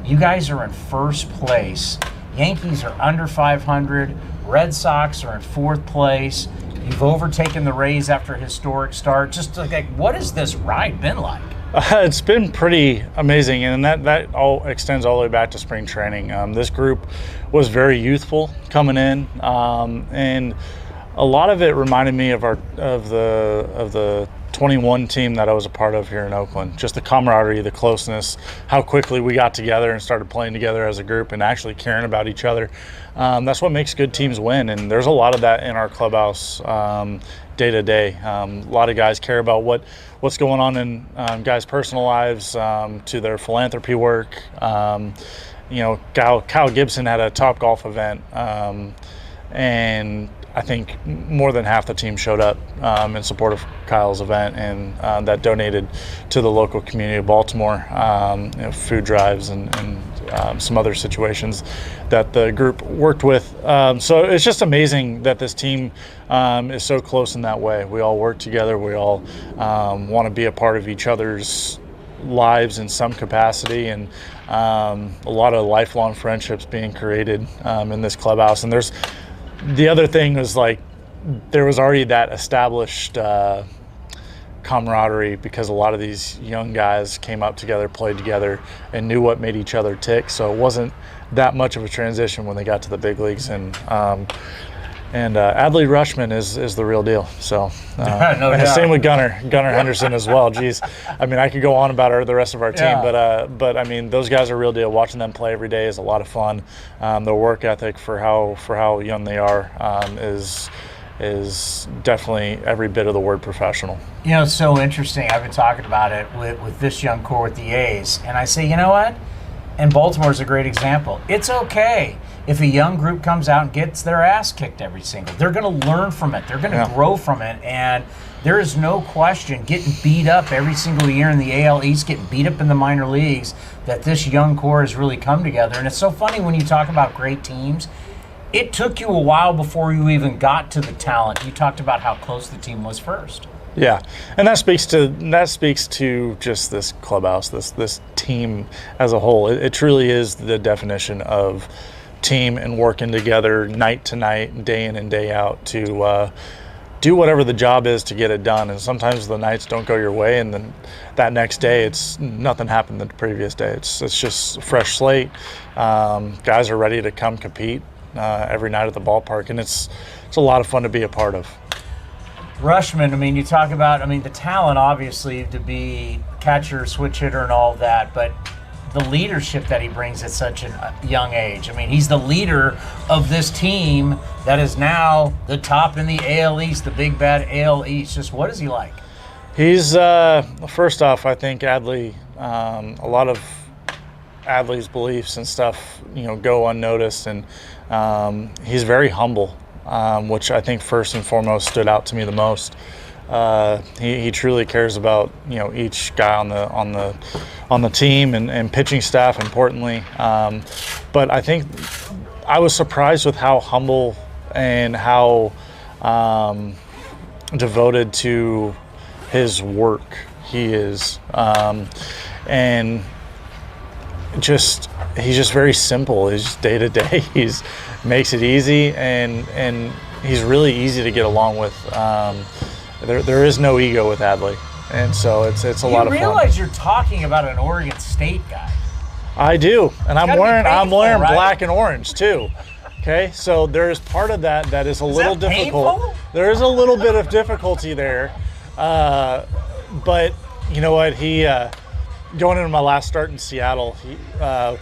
You guys are in first place. Yankees are under 500. Red Sox are in 4th place. You've overtaken the Rays after a historic start. Just like, what has this ride been like? It's been pretty amazing, and that all extends all the way back to spring training. This group was very youthful coming in, and a lot of it reminded me of the 21 team that I was a part of here in Oakland. Just the camaraderie, the closeness, how quickly we got together and started playing together as a group and actually caring about each other. That's what makes good teams win, and there's a lot of that in our clubhouse day to day. A lot of guys care about what's going on in guys' personal lives, to their philanthropy work. Kyle Gibson had a Topgolf event, and I think more than half the team showed up in support of Kyle's event, and that donated to the local community of Baltimore, food drives and some other situations that the group worked with. So it's just amazing that this team is so close in that way. We all work together. We all want to be a part of each other's lives in some capacity, and a lot of lifelong friendships being created in this clubhouse. And the other thing was, like, there was already that established camaraderie because a lot of these young guys came up together, played together, and knew what made each other tick. So it wasn't that much of a transition when they got to the big leagues. And Adley Rutschman is the real deal. So no doubt. Same with Gunnar Henderson as well. Geez, I mean, I could go on about the rest of our team, but I mean, those guys are real deal. Watching them play every day is a lot of fun. Their work ethic for how young they are is definitely every bit of the word professional. It's so interesting. I've been talking about it with this young core with the A's, and I say, you know what? And Baltimore's a great example. It's okay if a young group comes out and gets their ass kicked every single. They're going to learn from it. They're going to grow from it. And there is no question, getting beat up every single year in the AL East, getting beat up in the minor leagues, that this young core has really come together. And it's so funny when you talk about great teams. It took you a while before you even got to the talent. You talked about how close the team was first. Yeah, and that speaks to just this clubhouse, this team as a whole. It truly is the definition of team and working together night to night, day in and day out to do whatever the job is to get it done. And sometimes the nights don't go your way, and then that next day, it's nothing happened the previous day. It's just a fresh slate. Guys are ready to come compete every night at the ballpark, and it's a lot of fun to be a part of. Rushman, I mean, you talk about, the talent, obviously, to be catcher, switch hitter, and all of that, but the leadership that he brings at such a young age. I mean, he's the leader of this team that is now the top in the AL East, the big bad AL East. Just what is he like? He's, first off, I think Adley, a lot of Adley's beliefs and stuff, go unnoticed, and he's very humble, which I think first and foremost stood out to me the most. He truly cares about each guy on the team and pitching staff, importantly. But I think I was surprised with how humble and how devoted to his work he is, and he's just very simple. He's just day to day. He's makes it easy, and he's really easy to get along with. There is no ego with Adley, and so it's a lot of fun. You realize you're talking about an Oregon State guy. I do, and I'm wearing right? black and orange too. Okay, so there's part of that is a little difficult. Painful? There is a little bit of difficulty there, but you know what? He going into my last start in Seattle, a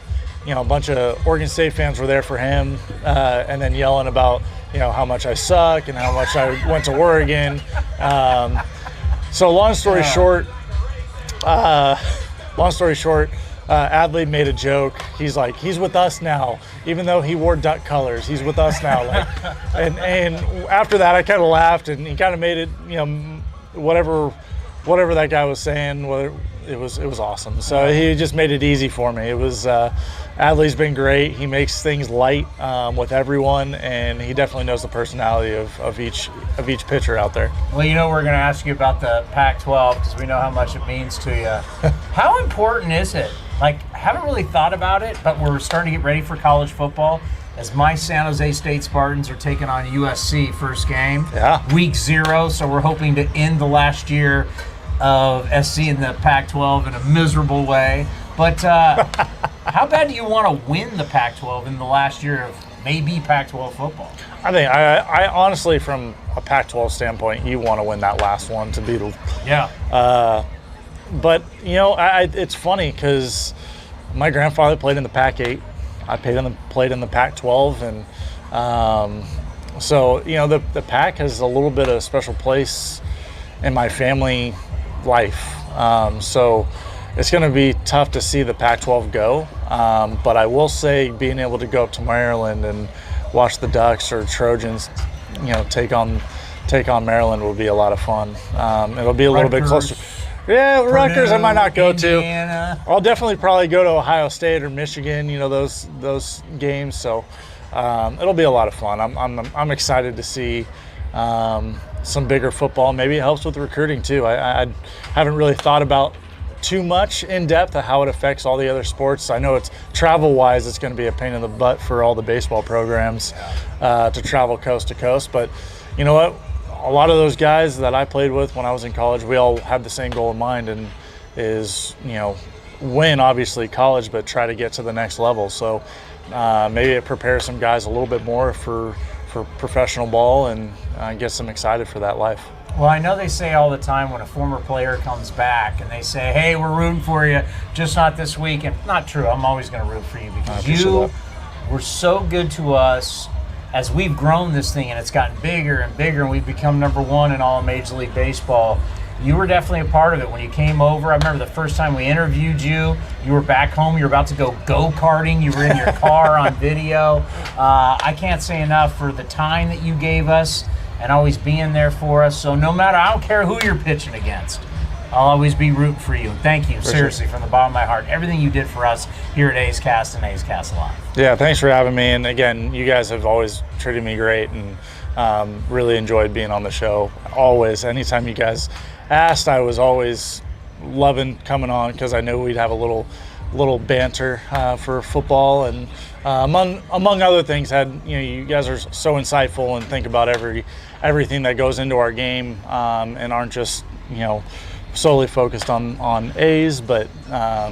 bunch of Oregon State fans were there for him, and then yelling about how much I suck and how much I went to Oregon. So long story short, Adley made a joke. He's like, he's with us now, even though he wore duck colors. He's with us now. And after that, I kind of laughed, and he kind of made it, whatever that guy was saying, it was awesome. So he just made it easy for me. It was Adley's been great. He makes things light with everyone, and he definitely knows the personality of each pitcher out there. Well, we're going to ask you about the Pac-12 because we know how much it means to you. How important is it? Haven't really thought about it, but we're starting to get ready for college football. As my San Jose State Spartans are taking on USC first game, week 0. So we're hoping to end the last year of SC in the Pac-12 in a miserable way. But how bad do you want to win the Pac-12 in the last year of maybe Pac-12 football? I honestly, from a Pac-12 standpoint, you want to win that last one to be the but it's funny because my grandfather played in the Pac-8. I played in the Pac-12, and so the Pac has a little bit of a special place in my family life. So it's going to be tough to see the Pac-12 go, but I will say being able to go up to Maryland and watch the Ducks or Trojans, take on Maryland will be a lot of fun. It'll be a little bit closer. Yeah, Purdue, Rutgers I might not go Indiana. to. I'll definitely probably go to Ohio State or Michigan. Those games. So it'll be a lot of fun. I'm excited to see some bigger football. Maybe it helps with recruiting too. I haven't really thought about too much in depth of how it affects all the other sports. I know it's travel-wise, it's going to be a pain in the butt for all the baseball programs to travel coast to coast. But you know what? A lot of those guys that I played with when I was in college, we all had the same goal in mind, and is win obviously college, but try to get to the next level. So maybe it prepares some guys a little bit more for professional ball and gets them excited for that life. Well, I know they say all the time when a former player comes back and they say, hey, we're rooting for you, just not this week. And not true. I'm always going to root for you because you were so good to us as we've grown this thing and it's gotten bigger and bigger and we've become number 1 in all of Major League Baseball. You were definitely a part of it when you came over. I remember the first time we interviewed you, you were back home, you were about to go go-karting, you were in your car on video. I can't say enough for the time that you gave us and always being there for us. So no matter, I don't care who you're pitching against, I'll always be rooting for you. Thank you, seriously, from the bottom of my heart. Everything you did for us here at A's Cast and A's Cast Live. Yeah, thanks for having me. And again, you guys have always treated me great, and really enjoyed being on the show. Always, anytime you guys asked, I was always loving coming on because I knew we'd have a little banter for football, and among other things, you guys are so insightful and think about everything that goes into our game, and aren't just solely focused on A's, but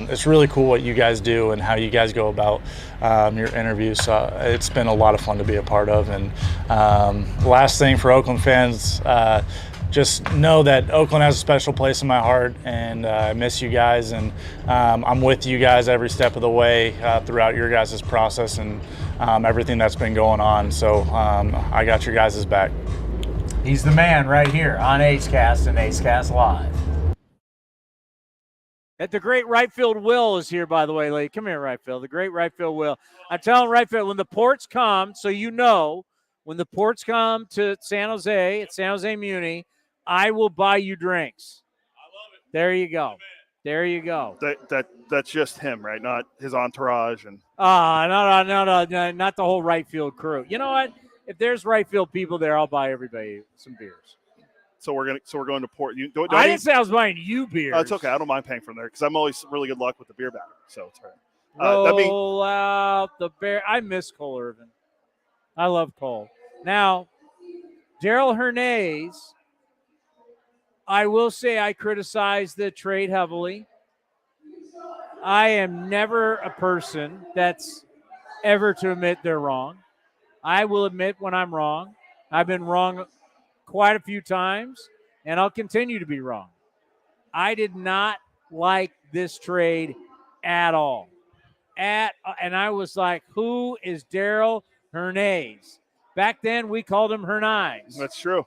it's really cool what you guys do and how you guys go about your interviews. So it's been a lot of fun to be a part of. And last thing for Oakland fans, just know that Oakland has a special place in my heart, and I miss you guys, and I'm with you guys every step of the way throughout your guys' process and everything that's been going on. So I got your guys' back. He's the man right here on A's Cast and A's Cast Live. The great right field Will is here, by the way, lady. Come here, right field. The great right field Will. I'm telling right field, when the ports come, so when the ports come to San Jose, at San Jose Muni, I will buy you drinks. I love it. There you go. There you go. That's just him, right? Not his entourage and. No, not the whole right field crew. You know what? If there's right field people there, I'll buy everybody some beers. So we're going to Port. I didn't say I was buying you beers. It's okay. I don't mind paying from there because I'm always really good luck with the beer battery. So it's all right. Roll out the bear. I miss Cole Irvin. I love Cole. Now, Daryl Hernandez, I will say I criticize the trade heavily. I am never a person that's ever to admit they're wrong. I will admit when I'm wrong. I've been wrong quite a few times, and I'll continue to be wrong. I did not like this trade at all. And I was like, who is Daryl Hernandez? Back then, we called him Hernandez. That's true.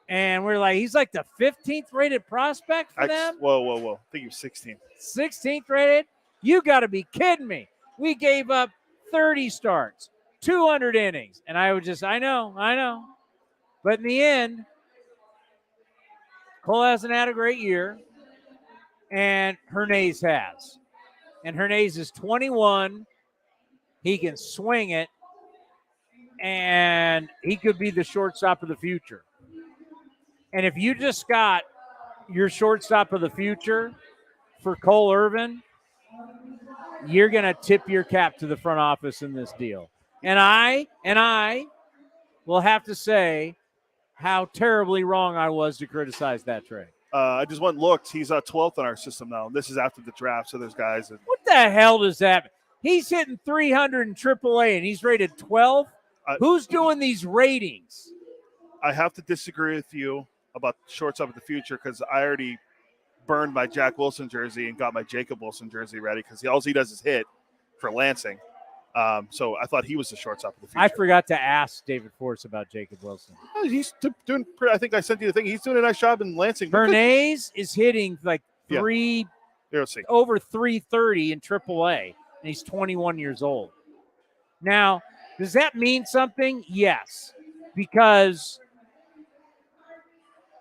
And we're like, he's like the 15th rated prospect for them? Whoa. I think he was 16th. 16th rated? You got to be kidding me. We gave up 30 starts, 200 innings. And I know. But in the end, Cole hasn't had a great year, and Hernandez has. And Hernandez is 21. He can swing it, and he could be the shortstop of the future. And if you just got your shortstop of the future for Cole Irvin, you're going to tip your cap to the front office in this deal. And I will have to say how terribly wrong I was to criticize that trade. I just went and looked. He's 12th in our system now. This is after the draft, so there's guys. What the hell does that mean? He's hitting 300 in AAA, and he's rated 12? Who's doing these ratings? I have to disagree with you about shortstop of the future because I already burned my Jack Wilson jersey and got my Jacob Wilson jersey ready because all he does is hit for Lansing. So I thought he was the shortstop of the future. I forgot to ask David Force about Jacob Wilson. He's doing. I think I sent you the thing. He's doing a nice job in Lansing. Hernandez is hitting like over 330 in AAA, and he's 21 years old. Now, does that mean something? Yes, because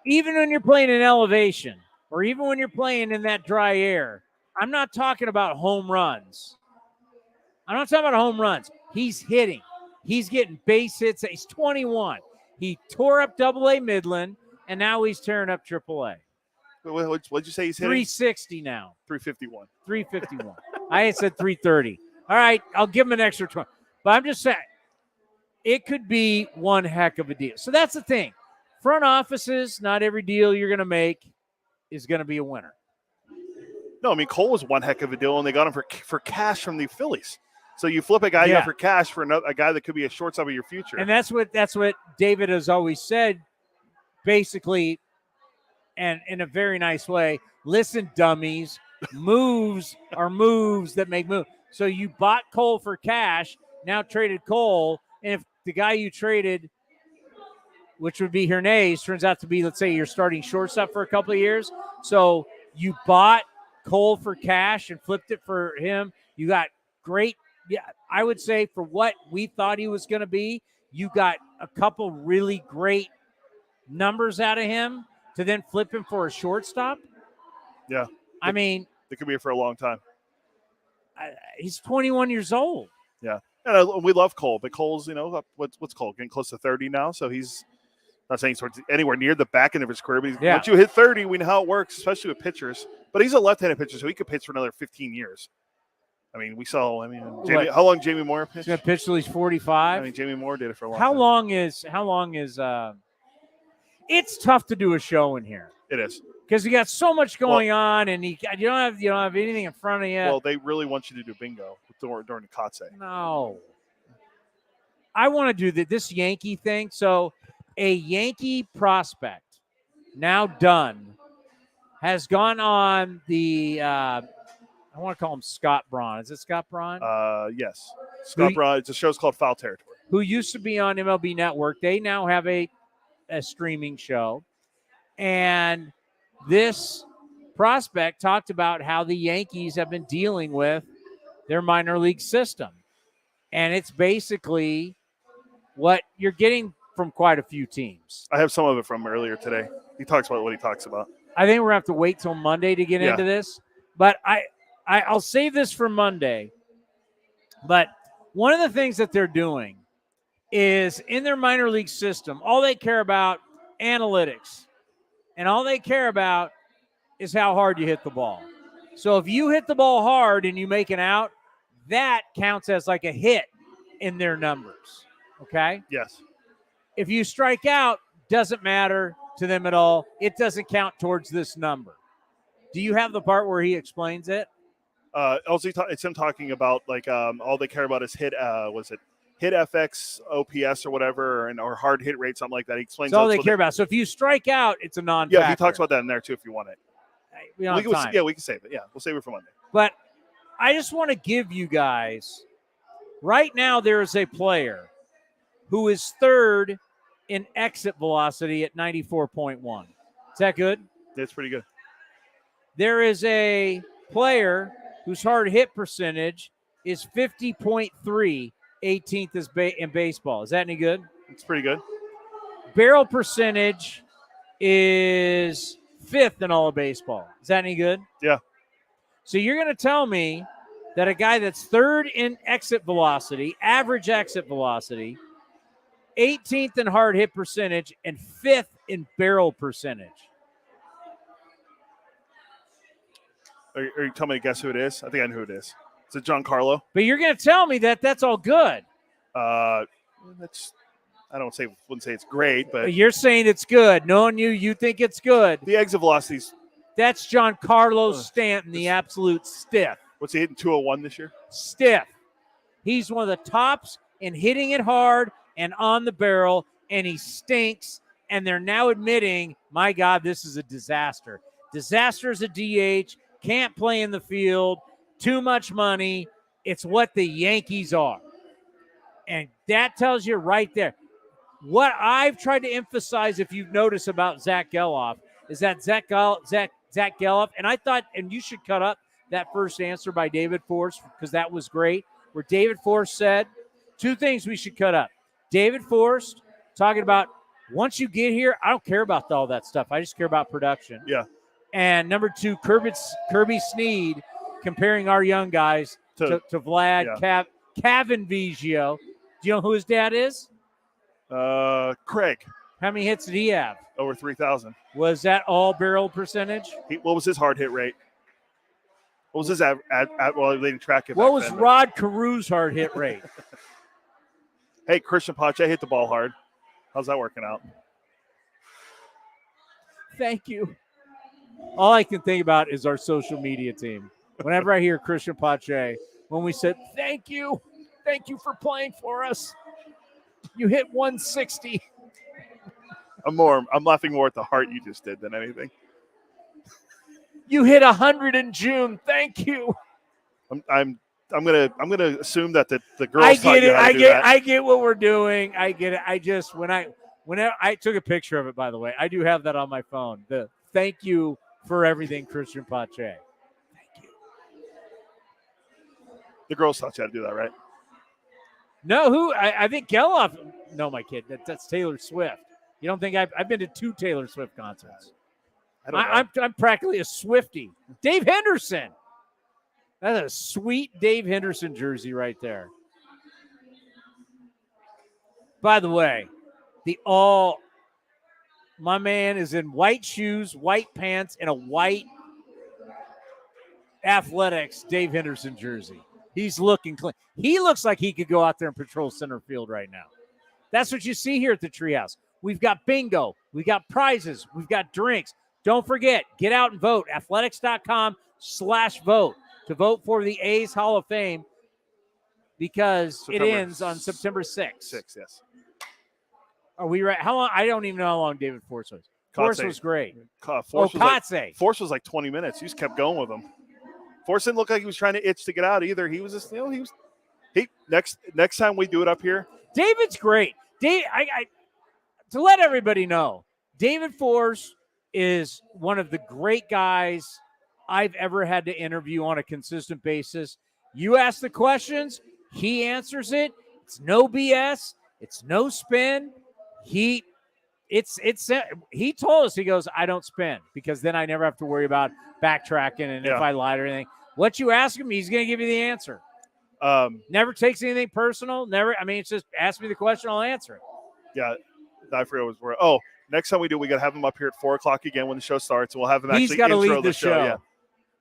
even when you're playing in elevation, or even when you're playing in that dry air, I'm not talking about home runs. He's hitting. He's getting base hits. He's 21. He tore up AA Midland, and now he's tearing up AAA. What did you say he's hitting? 360 now. 351. 351. I had said 330. All right, I'll give him an extra 20. But I'm just saying, it could be one heck of a deal. So that's the thing. Front offices, not every deal you're going to make is going to be a winner. No, I mean, Cole was one heck of a deal, and they got him for cash from the Phillies. So you flip a guy you got for cash for a guy that could be a shortstop of your future. And that's what David has always said, basically, and in a very nice way. Listen, dummies, moves are moves that make moves. So you bought Cole for cash, now traded Cole, and if the guy you traded, which would be Hernandez, turns out to be, let's say, your starting shortstop for a couple of years. So you bought Cole for cash and flipped it for him. You got great. Yeah, I would say for what we thought he was going to be, you got a couple really great numbers out of him to then flip him for a shortstop. Yeah. I mean, they could be here for a long time. He's 21 years old. Yeah. And we love Cole, but Cole's, what's Cole? Getting close to 30 now. So he's not saying he's anywhere near the back end of his career, but once you hit 30, we know how it works, especially with pitchers. But he's a left-handed pitcher, so he could pitch for another 15 years. I mean, how long Jamie Moore pitched? He's going to pitch till he's 45. I mean, Jamie Moore did it for a long How time. long is it's tough to do a show in here. It is. Because you got so much going on, and you don't have anything in front of you. Well, they really want you to do bingo during the Kotze. No. I want to do this Yankee thing. So a Yankee prospect, now done, has gone on the I want to call him Scott Braun. Is it Scott Braun? Yes. Scott Braun. It's a show's called Foul Territory. Who used to be on MLB Network. They now have a streaming show. And this prospect talked about how the Yankees have been dealing with their minor league system. And it's basically what you're getting from quite a few teams. I have some of it from earlier today. He talks about what he talks about. I think we're going to have to wait till Monday to get into this. But I'll save this for Monday. But one of the things that they're doing is in their minor league system, all they care about analytics. And all they care about is how hard you hit the ball. So if you hit the ball hard and you make an out, that counts as like a hit in their numbers. Okay? Yes. If you strike out, doesn't matter to them at all. It doesn't count towards this number. Do you have the part where he explains it? Also, it's him talking about like all they care about is hit. Was it hit FX, OPS, or whatever, or hard hit rate, something like that? He explains. That's all they care about. So if you strike out, it's a non-factor. Yeah, he talks about that in there too. If you want it, we don't have time. We can save it. Yeah, we'll save it for Monday. But I just want to give you guys. Right now, there is a player who is third in exit velocity at 94.1. Is that good? That's pretty good. There is a player whose hard hit percentage is 50.3, 18th in baseball. Is that any good? It's pretty good. Barrel percentage is 5th in all of baseball. Is that any good? Yeah. So you're going to tell me that a guy that's third in exit velocity, average exit velocity, 18th in hard hit percentage, and 5th in barrel percentage. Are you telling me to guess who it is? I think I know who it is. Is it Giancarlo? But you're going to tell me that that's all good. I wouldn't say it's great, but you're saying it's good. Knowing you think it's good. The exit velocities. That's Giancarlo Stanton, the absolute stiff. What's he hitting 201 this year? Stiff. He's one of the tops in hitting it hard and on the barrel, and he stinks. And they're now admitting, my God, this is a disaster. Disaster is a DH. Can't play in the field. Too much money. It's what the Yankees are. And that tells you right there. What I've tried to emphasize, if you've noticed about Zach Geloff, is that Zach Geloff, and I thought, and you should cut up that first answer by David Force because that was great, where David Force said two things we should cut up. David Force talking about once you get here, I don't care about all that stuff. I just care about production. Yeah. And number two, Kirby Sneed comparing our young guys to Vlad Cavanvigio. Do you know who his dad is? Craig. How many hits did he have? Over 3,000. Was that all barrel percentage? What was his hard hit rate? What was his they didn't track it. What was Rod Carew's hard hit rate? Hey, Christian Pache hit the ball hard. How's that working out? Thank you. All I can think about is our social media team. Whenever I hear Christian Pache, when we said, thank you for playing for us. You hit 160. I'm laughing more at the heart you just did than anything. You hit 100 in June. Thank you. I'm gonna assume that the girls taught you how to do that. I get what we're doing. I get it. I just whenever I took a picture of it, by the way. I do have that on my phone. The thank you for everything, Christian Pache. Thank you. The girls taught you how to do that, right? No, I think Geloff No, my kid. That's Taylor Swift. You don't think I've been to 2 Taylor Swift concerts? I'm practically a Swiftie. Dave Henderson. That's a sweet Dave Henderson jersey right there. By the way, my man is in white shoes, white pants, and a white Athletics Dave Henderson jersey. He's looking clean. He looks like he could go out there and patrol center field right now. That's what you see here at the Treehouse. We've got bingo. We've got prizes. We've got drinks. Don't forget, get out and vote. Athletics.com/vote to vote for the A's Hall of Fame because it ends on September 6th. 6th, yes. Are we right? How long? I don't even know how long David Force was. Force was great. Force was like 20 minutes. He just kept going with him. Force didn't look like he was trying to itch to get out either. He was just, next time we do it up here. David's great. To let everybody know, David Force is one of the great guys I've ever had to interview on a consistent basis. You ask the questions, he answers it. It's no BS. It's no spin. He told us, he goes, I don't spin because then I never have to worry about backtracking and if I lied or anything. What you ask him, he's going to give you the answer. Never takes anything personal. It's just ask me the question, I'll answer it. Yeah, I forget what where. Oh, next time we do, we got to have him up here at 4:00 again when the show starts. We'll have him He's actually got to intro lead the show. Yeah.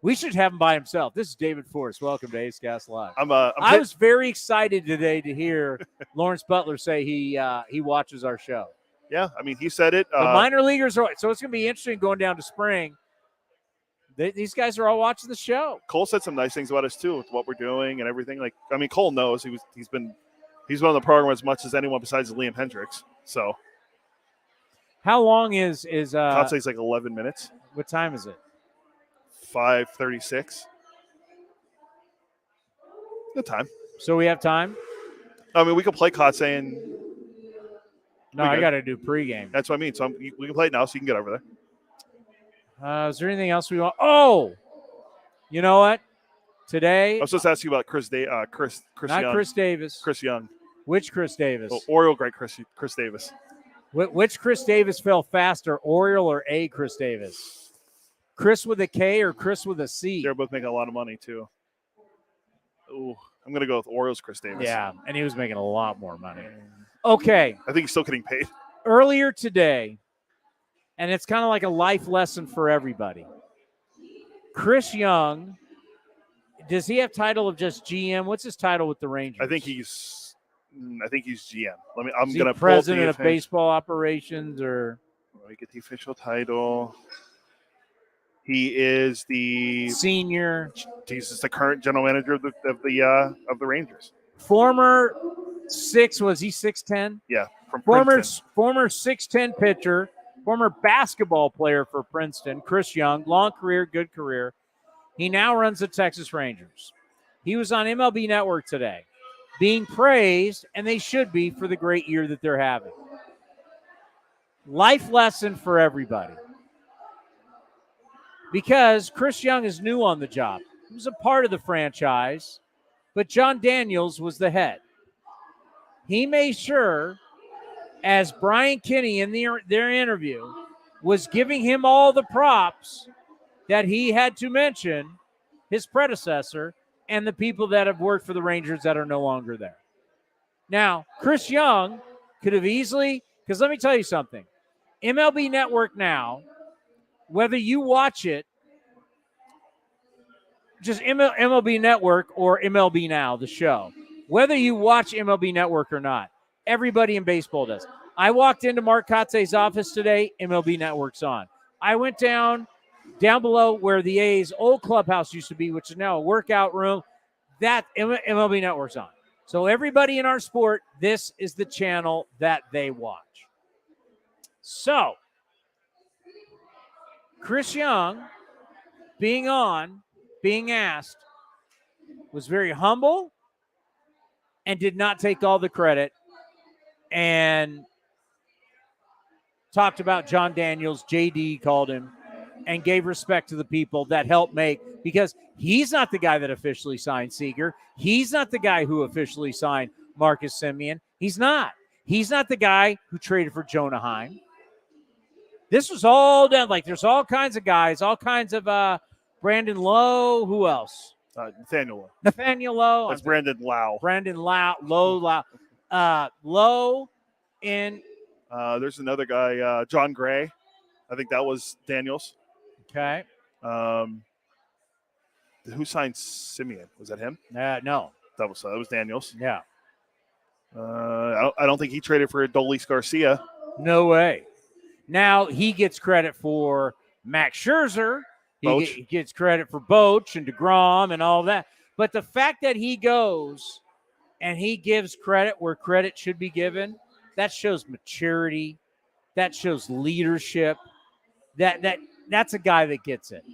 We should have him by himself. This is David Force. Welcome to A's Cast Live. I was very excited today to hear Lawrence Butler say he watches our show. Yeah, he said it. The minor leaguers are so it's going to be interesting going down to spring. These guys are all watching the show. Cole said some nice things about us too, with what we're doing and everything. Cole knows he's been on the program as much as anyone besides Liam Hendricks. So, how long is I'd say it's like 11 minutes. What time is it? 5:36. Good time. So we have time. We could play Kotze and. No, I got to do pregame. That's what I mean. So we can play it now, so you can get over there. Is there anything else we want? Oh, you know what? Today, I was supposed to ask you about Chris Young. Chris Davis. Chris Young. Which Chris Davis? Oh, Oriole great Chris Davis. Which Chris Davis fell faster, Oriole or A Chris Davis? Chris with a K or Chris with a C? They're both making a lot of money too. Ooh, I'm gonna go with Orioles Chris Davis. Yeah, and he was making a lot more money. Okay. I think he's still getting paid. Earlier today, and it's kind of like a life lesson for everybody. Chris Young, does he have title of just GM? What's his title with the Rangers? I think he's GM. I'm gonna president of baseball operations, or let me get the official title. He is the senior. He's the current general manager of the Rangers. Former 6 was he 6'10"? Yeah, from former 6'10" pitcher, former basketball player for Princeton. Chris Young, long career, good career. He now runs the Texas Rangers. He was on MLB Network today, being praised, and they should be, for the great year that they're having. Life lesson for everybody. Because Chris Young is new on the job. He was a part of the franchise, but John Daniels was the head. He made sure, as Brian Kinney in their interview was giving him all the props, that he had to mention his predecessor and the people that have worked for the Rangers that are no longer there. Now, Chris Young could have easily, because let me tell you something, MLB Network now, whether you watch it, just MLB Network or MLB Now, the show, whether you watch MLB Network or not, everybody in baseball does. I walked into Mark Kotze's office today, MLB Network's on. I went down below where the A's old clubhouse used to be, which is now a workout room, that MLB Network's on. So everybody in our sport, this is the channel that they watch. So, Chris Young, being asked, was very humble and did not take all the credit and talked about John Daniels, JD called him, and gave respect to the people that helped make, because he's not the guy that officially signed Seager. He's not the guy who officially signed Marcus Semien. He's not. He's not the guy who traded for Jonah Heim. This was all done. Like, there's all kinds of guys, all kinds of Brandon Lowe. Who else? Nathaniel Lowe. Nathaniel Lowe. That's Brandon Lau. Brandon Lau. Lowe in. There's another guy, John Gray. I think that was Daniels. Okay. Who signed Simeon? Was that him? No. That was Daniels. Yeah. I don't think he traded for Adolis Garcia. No way. Now he gets credit for Max Scherzer. He gets credit for Boch and DeGrom and all that. But the fact that he goes and he gives credit where credit should be given, that shows maturity. That shows leadership. That's a guy that gets it.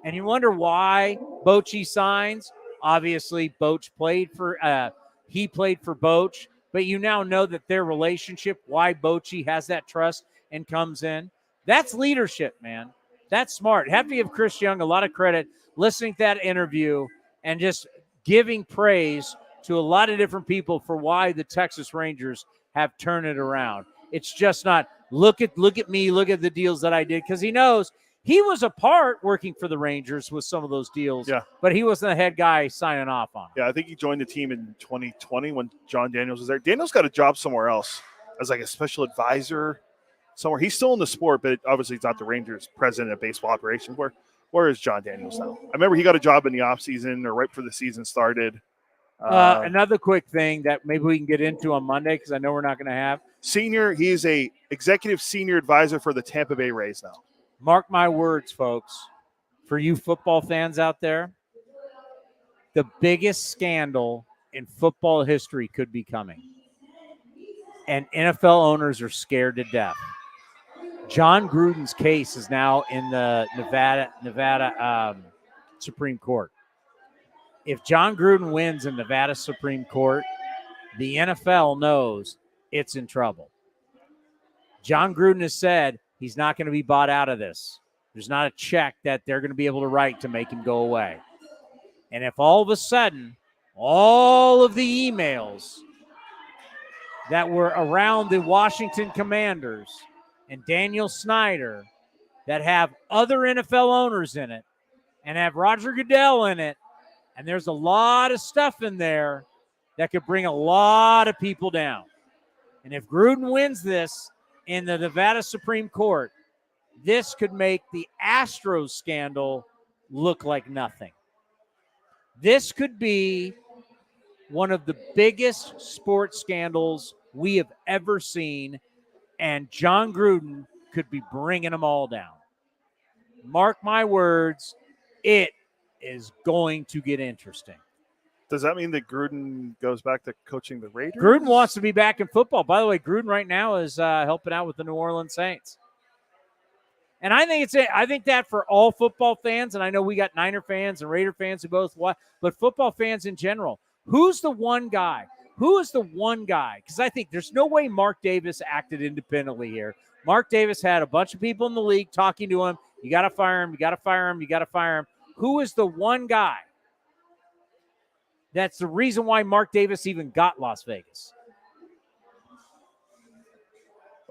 And you wonder why Bochy signs. Obviously, Boch played for Boch, but you now know that their relationship, why Bochy has that trust and comes in. That's leadership, man. That's smart. Have to give Chris Young a lot of credit listening to that interview and just giving praise to a lot of different people for why the Texas Rangers have turned it around. It's just not look at me, look at the deals that I did, because he knows he was a part working for the Rangers with some of those deals. Yeah. But he wasn't the head guy signing off on it. Yeah, I think he joined the team in 2020 when John Daniels was there. Daniels got a job somewhere else as like a special advisor somewhere. He's still in the sport, but obviously he's not the Rangers president of baseball operations. Where is John Daniels now? I remember he got a job in the offseason or right before the season started. Another quick thing that maybe we can get into on Monday, because I know we're not going to have. He's a executive senior advisor for the Tampa Bay Rays now. Mark my words, folks, for you football fans out there, the biggest scandal in football history could be coming. And NFL owners are scared to death. John Gruden's case is now in the Nevada Supreme Court. If John Gruden wins in Nevada Supreme Court, the NFL knows it's in trouble. John Gruden has said he's not going to be bought out of this. There's not a check that they're going to be able to write to make him go away. And if all of a sudden, all of the emails that were around the Washington Commanders and Daniel Snyder that have other NFL owners in it and have Roger Goodell in it, and there's a lot of stuff in there that could bring a lot of people down. And if Gruden wins this in the Nevada Supreme Court, this could make the Astros scandal look like nothing. This could be one of the biggest sports scandals we have ever seen, and John Gruden could be bringing them all down. Mark my words, it is going to get interesting. Does that mean that Gruden goes back to coaching the Raiders? Gruden wants to be back in football. By the way, Gruden right now is helping out with the New Orleans Saints. And I think that for all football fans, and I know we got Niner fans and Raider fans who both watch, but football fans in general, who's the one guy? Who is the one guy? Because I think there's no way Mark Davis acted independently here. Mark Davis had a bunch of people in the league talking to him. You got to fire him. You got to fire him. You got to fire him. Who is the one guy that's the reason why Mark Davis even got Las Vegas?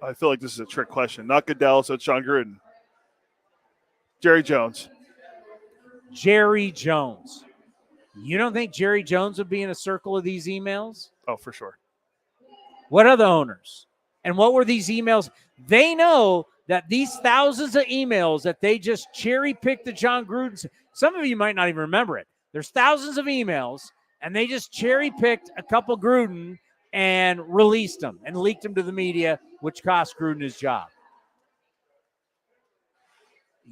I feel like this is a trick question. Not Goodell, so it's John Gruden. Jerry Jones. Jerry Jones. You don't think Jerry Jones would be in a circle of these emails? Oh, for sure. What are the owners? And what were these emails? They know that these thousands of emails that they just cherry-picked to John Gruden. Some of you might not even remember it. There's thousands of emails, and they just cherry-picked a couple Gruden and released them and leaked them to the media, which cost Gruden his job.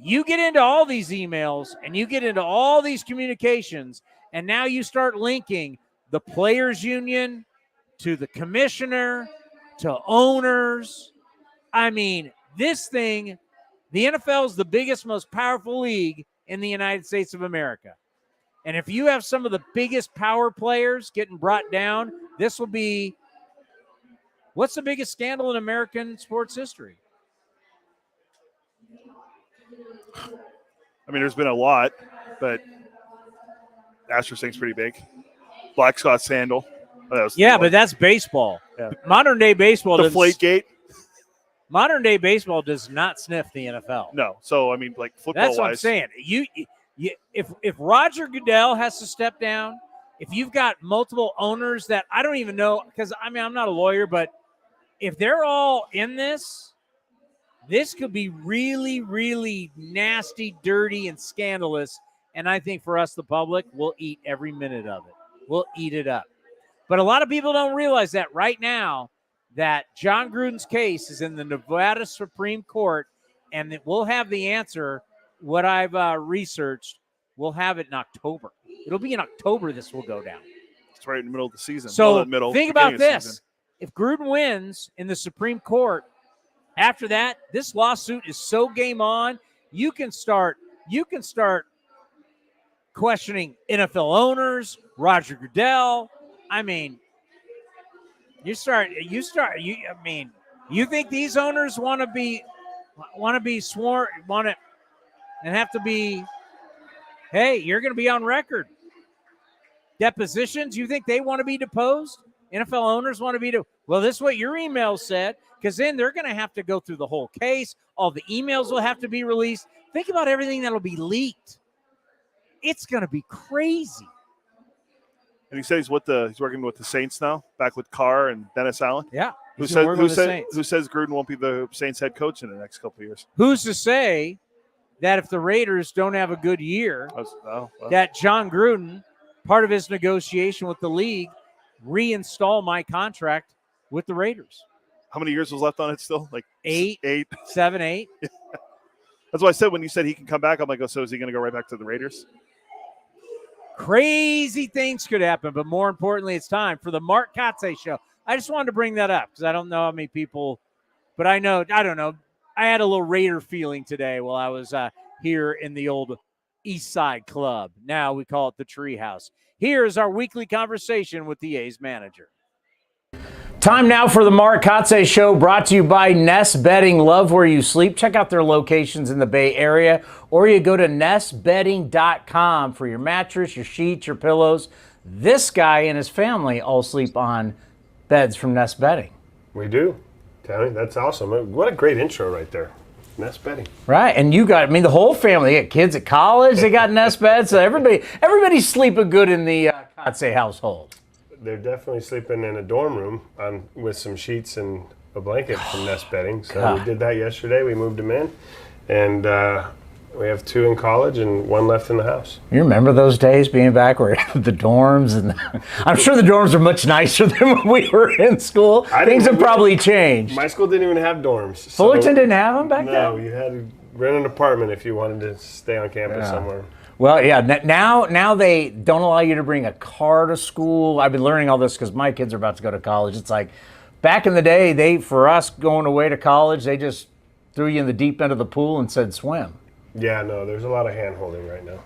You get into all these emails and you get into all these communications, and now you start linking the players' union to the commissioner to owners. I mean, this thing, the NFL is the biggest, most powerful league in the United States of America. And if you have some of the biggest power players getting brought down, this will be, what's the biggest scandal in American sports history? I mean, there's been a lot, but Astros thing's pretty big. Black Scott Sandal. But that's baseball. Yeah. Modern day baseball. Deflategate. Modern day baseball does not sniff the NFL. No. So I mean, like football. That's what I'm saying. If Roger Goodell has to step down, if you've got multiple owners that I don't even know, because I mean I'm not a lawyer, but if they're all in this could be really, really nasty, dirty, and scandalous. And I think for us, the public, we'll eat every minute of it. We'll eat it up. But a lot of people don't realize that right now, that John Gruden's case is in the Nevada Supreme Court, and that we'll have the answer. What I've researched, we'll have it in October. It'll be in October this will go down. It's right in the middle of the season. So think about this. If Gruden wins in the Supreme Court, after that, this lawsuit is so game on. You can start questioning NFL owners, Roger Goodell. I mean, you think these owners want to be sworn, and have to be, hey, you're going to be on record. Depositions, you think they want to be deposed? NFL owners want to be well, this is what your email said, because then they're going to have to go through the whole case. All the emails will have to be released. Think about everything that'll be leaked. It's going to be crazy. And he said he's working with the Saints now, back with Carr and Dennis Allen. Yeah. Who says Gruden won't be the Saints head coach in the next couple of years? Who's to say that if the Raiders don't have a good year, that John Gruden, part of his negotiation with the league, reinstall my contract with the Raiders? How many years was left on it still? Like 7, 8. That's what I said when you said he can come back. I'm like, so is he going to go right back to the Raiders? Crazy things could happen, but more importantly, it's time for the Mark Kotze Show. I just wanted to bring that up because I don't know how many people, but I don't know. I had a little Raider feeling today while I was here in the old East Side Club. Now we call it the Treehouse. Here is our weekly conversation with the A's manager. Time now for the Mark Kotze Show, brought to you by Nest Bedding. Love where you sleep. Check out their locations in the Bay Area, or you go to nestbedding.com for your mattress, your sheets, your pillows. This guy and his family all sleep on beds from Nest Bedding. We do. Tony, that's awesome. What a great intro right there. Nest Bedding. Right, and you got, the whole family. They got kids at college. They got Nest beds. So everybody's sleeping good in the Kotze household. They're definitely sleeping in a dorm room with some sheets and a blanket from Nest Bedding. So we did that yesterday. We moved them in, and we have 2 in college and 1 left in the house. You remember those days being back where the dorms, and I'm sure the dorms are much nicer than when we were in school. Things have probably changed. My school didn't even have dorms. Fullerton didn't have them back then? No, you had to rent an apartment if you wanted to stay on campus somewhere. Well, yeah, now they don't allow you to bring a car to school. I've been learning all this because my kids are about to go to college. It's like back in the day, for us going away to college, they just threw you in the deep end of the pool and said swim. Yeah, no, there's a lot of hand-holding right now.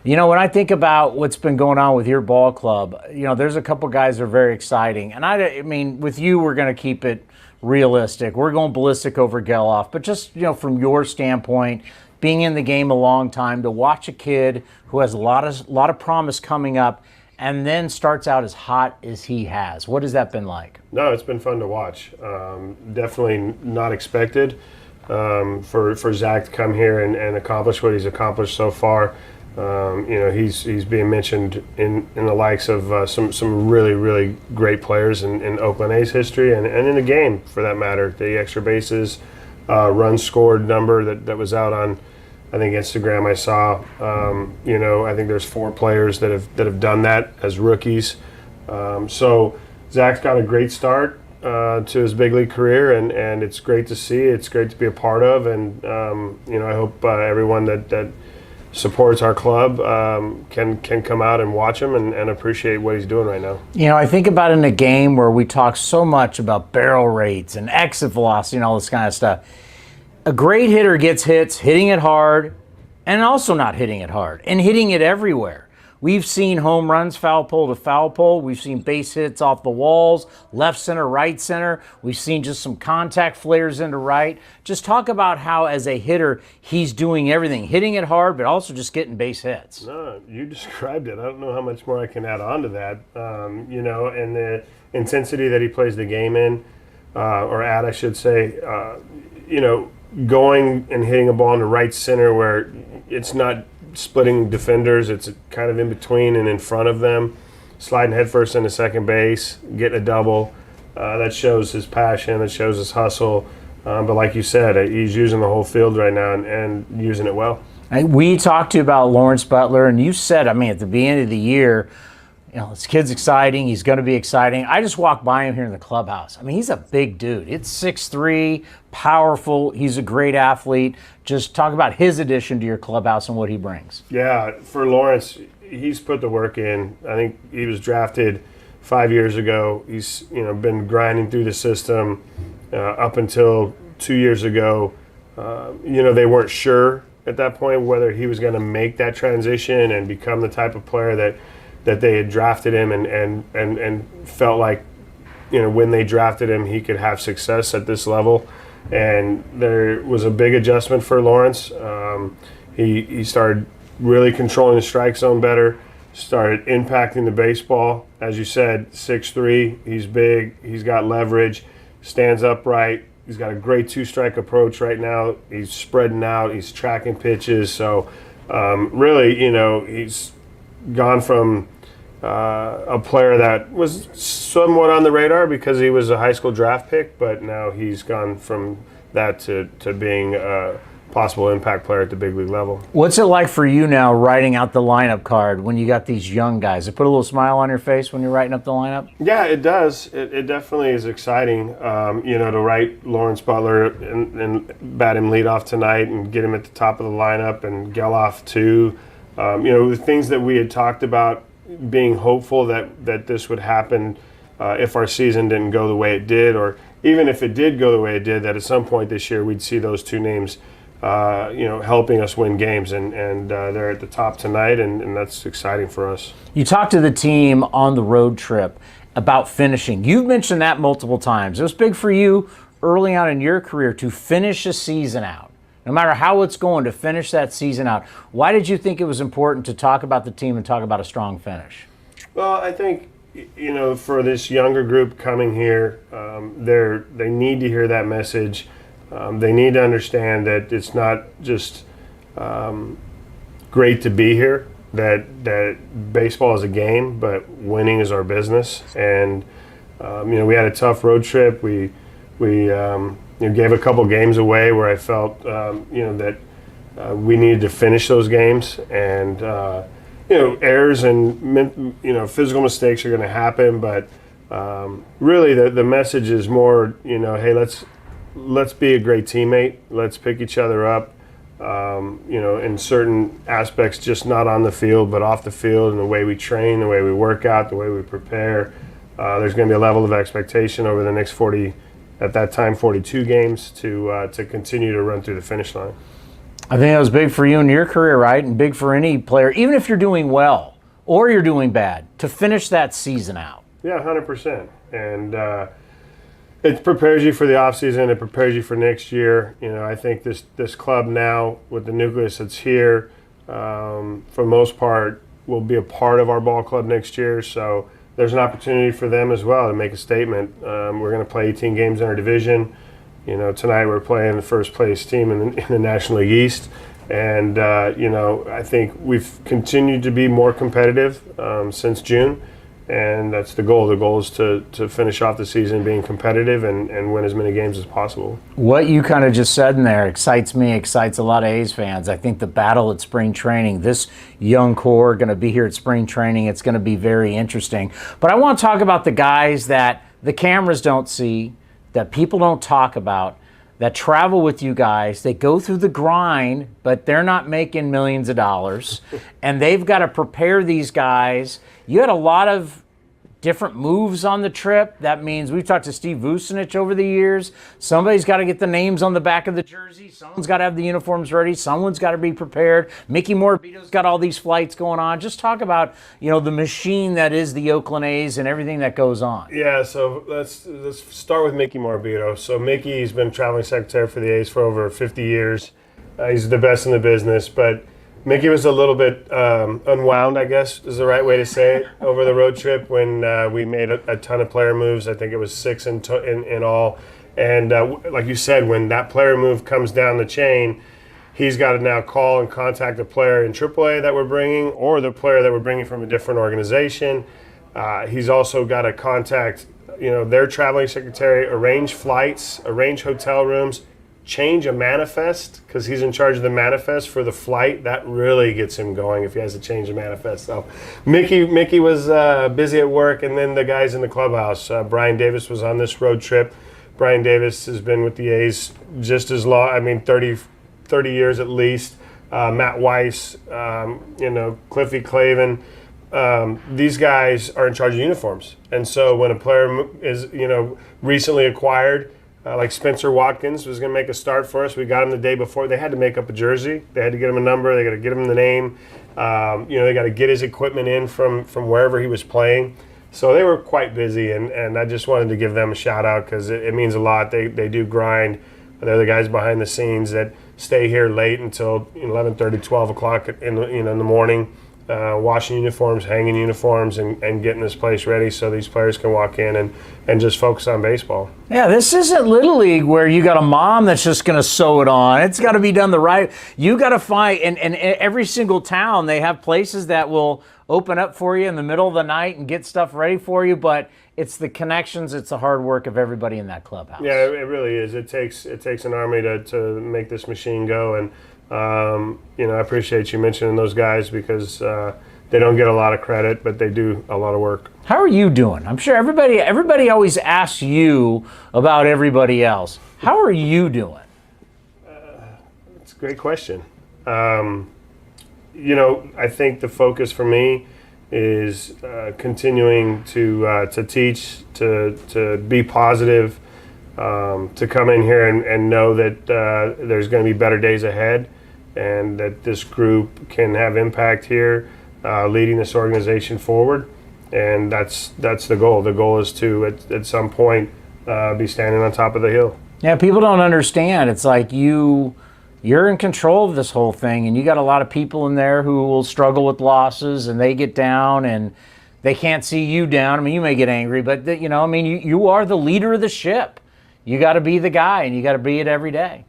When I think about what's been going on with your ball club, there's a couple guys that are very exciting. And I mean, with you, we're going to keep it realistic. We're going ballistic over Geloff. But just, from your standpoint, being in the game a long time, to watch a kid who has a lot of promise coming up and then starts out as hot as he has. What has that been like? No, it's been fun to watch. Definitely not expected for Zach to come here and accomplish what he's accomplished so far. He's being mentioned in the likes of some really, really great players in Oakland A's history and in the game, for that matter. The extra bases, runs scored number that was out on, I think, Instagram I saw. I think there's 4 players that have done that as rookies. So Zach's got a great start to his big league career, and it's great to see. It's great to be a part of, and I hope everyone that supports our club can come out and watch him and appreciate what he's doing right now. I think about in a game where we talk so much about barrel rates and exit velocity and all this kind of stuff. A great hitter gets hits, hitting it hard, and also not hitting it hard, and hitting it everywhere. We've seen home runs foul pole to foul pole. We've seen base hits off the walls, left center, right center. We've seen just some contact flares into right. Just talk about how, as a hitter, he's doing everything, hitting it hard, but also just getting base hits. No, you described it. I don't know how much more I can add on to that. You know, and the intensity that he plays the game in, or at, I should say, you know, going and hitting a ball in the right center where it's not splitting defenders, it's kind of in between and in front of them, sliding headfirst into second base, getting a double. That shows his passion, that shows his hustle. But like you said, he's using the whole field right now and using it well. We talked to you about Lawrence Butler, and you said, I mean, at the beginning of the year, you know, this kid's exciting. He's going to be exciting. I just walked by him here in the clubhouse. I mean, he's a big dude. It's 6'3", powerful. He's a great athlete. Just talk about his addition to your clubhouse and what he brings. Yeah, for Lawrence, he's put the work in. I think he was drafted 5 years ago. He's, you know, been grinding through the system up until 2 years ago. You know, they weren't sure at that point whether he was going to make that transition and become the type of player that they had drafted him and felt like, you know, when they drafted him, he could have success at this level. And there was a big adjustment for Lawrence. He started really controlling the strike zone better, started impacting the baseball. As you said, 6'3", he's big, he's got leverage, stands upright. He's got a great two-strike approach right now. He's spreading out, he's tracking pitches. So really, you know, he's gone from a player that was somewhat on the radar because he was a high school draft pick, but now he's gone from that to being a possible impact player at the big league level. What's it like for you now writing out the lineup card when you got these young guys? It put a little smile on your face when you're writing up the lineup? Yeah, it does. It definitely is exciting, you know, to write Lawrence Butler and bat him leadoff tonight and get him at the top of the lineup, and Geloff too. You know, the things that we had talked about, being hopeful that this would happen if our season didn't go the way it did, or even if it did go the way it did, that at some point this year we'd see those two names, you know, helping us win games, and they're at the top tonight, and that's exciting for us. You talked to the team on the road trip about finishing. You've mentioned that multiple times. It was big for you early on in your career to finish a season out. No matter how it's going, to finish that season out. Why did you think it was important to talk about the team and talk about a strong finish? Well, I think, you know, for this younger group coming here, they need to hear that message. They need to understand that it's not just great to be here, that baseball is a game, but winning is our business. And, you know, we had a tough road trip. We you know, gave a couple games away where I felt, you know, that we needed to finish those games. And, you know, errors and, you know, physical mistakes are going to happen. But really the message is more, you know, hey, let's be a great teammate. Let's pick each other up, you know, in certain aspects, just not on the field, but off the field, and the way we train, the way we work out, the way we prepare. There's going to be a level of expectation over the next 42 games to continue to run through the finish line. I think that was big for you in your career, right? And big for any player, even if you're doing well or you're doing bad, to finish that season out. Yeah, 100%. And it prepares you for the offseason. It prepares you for next year. You know, I think this club now, with the nucleus that's here, for the most part, will be a part of our ball club next year. So there's an opportunity for them as well to make a statement. We're going to play 18 games in our division. You know, tonight we're playing the first place team in the National League East. And, you know, I think we've continued to be more competitive since June. And that's the goal. The goal is to finish off the season being competitive and win as many games as possible. What you kind of just said in there excites me, excites a lot of A's fans. I think the battle at spring training, this young core going to be here at spring training. It's going to be very interesting. But I want to talk about the guys that the cameras don't see, that people don't talk about, that travel with you guys. They go through the grind, but they're not making millions of dollars. And they've got to prepare these guys. You had a lot of different moves on the trip. That means we've talked to Steve Vucinich over the years. Somebody's got to get the names on the back of the jersey. Someone's got to have the uniforms ready. Someone's got to be prepared. Mickey Morabito's got all these flights going on. Just talk about, the machine that is the Oakland A's and everything that goes on. Yeah, so let's start with Mickey Morabito. So Mickey's been traveling secretary for the A's for over 50 years. He's the best in the business, but Mickey was a little bit unwound, I guess is the right way to say it, over the road trip when we made a ton of player moves. I think it was 6 in all. And like you said, when that player move comes down the chain, he's got to now call and contact the player in AAA that we're bringing or the player that we're bringing from a different organization. He's also got to contact their traveling secretary, arrange flights, arrange hotel rooms, change a manifest because he's in charge of the manifest for the flight. That really gets him going if he has to change the manifest. So Mickey was busy at work, and then the guys in the clubhouse. Brian Davis was on this road trip. Brian Davis has been with the A's just as long, 30 years at least. Matt Weiss, Cliffy Clavin. These guys are in charge of uniforms. And so when a player is, recently acquired, like Spencer Watkins was going to make a start for us. We got him the day before. They had to make up a jersey. They had to get him a number. They got to get him the name. They got to get his equipment in from wherever he was playing. So they were quite busy, and I just wanted to give them a shout out because it means a lot. They do grind. They're the guys behind the scenes that stay here late until 11:30, 12 o'clock in the morning, washing uniforms, hanging uniforms, and getting this place ready so these players can walk in and just focus on baseball. Yeah, this isn't Little League where you got a mom that's just going to sew it on. It's got to be done the right. You got to find, and every single town, they have places that will open up for you in the middle of the night and get stuff ready for you, but it's the connections, it's the hard work of everybody in that clubhouse. Yeah, it really is. It takes an army to make this machine go, and I appreciate you mentioning those guys because they don't get a lot of credit, but they do a lot of work. How are you doing? I'm sure everybody always asks you about everybody else. How are you doing? It's a great question. I think the focus for me is continuing to teach, to be positive, to come in here and know that there's going to be better days ahead, and that this group can have impact here, leading this organization forward. And that's the goal. The goal is to, at some point, be standing on top of the hill. Yeah, people don't understand. It's like you're in control of this whole thing, and you got a lot of people in there who will struggle with losses, and they get down, and they can't see you down. You may get angry, but you are the leader of the ship. You got to be the guy, and you got to be it every day.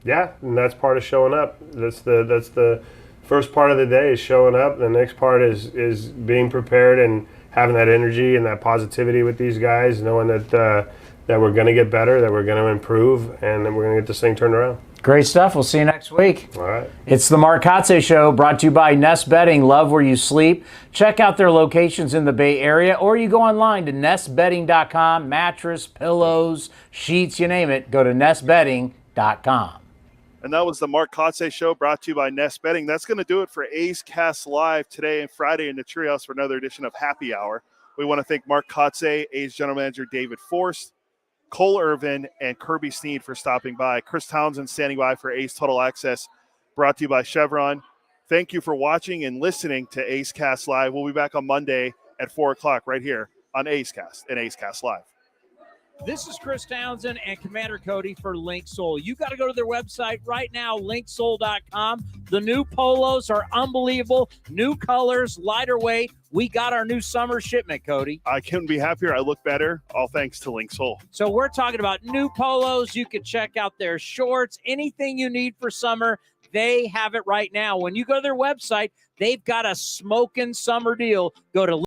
Yeah, and that's part of showing up. That's the first part of the day is showing up. The next part is being prepared and having that energy and that positivity with these guys, knowing that we're going to get better, that we're going to improve, and that we're going to get this thing turned around. Great stuff. We'll see you next week. All right. It's the Mark Kotze Show, brought to you by Nest Bedding. Love where you sleep. Check out their locations in the Bay Area, or you go online to nestbedding.com. Mattress, pillows, sheets, you name it. Go to nestbedding.com. And that was the Mark Kotze Show, brought to you by Nest Bedding. That's going to do it for A's Cast Live today and Friday in the Treehouse for another edition of Happy Hour. We want to thank Mark Kotze, A's General Manager David Forst, Cole Irvin, and Kirby Snead for stopping by. Chris Townsend standing by for A's Total Access, brought to you by Chevron. Thank you for watching and listening to A's Cast Live. We'll be back on Monday at 4 o'clock right here on A's Cast and A's Cast Live. This is Chris Townsend and Commander Cody for Link Soul. You got to go to their website right now, linksoul.com. The new polos are unbelievable. New colors, lighter weight. We got our new summer shipment, Cody. I couldn't be happier. I look better, all thanks to Link Soul. So we're talking about new polos. You can check out their shorts, anything you need for summer. They have it right now. When you go to their website, they've got a smoking summer deal. Go to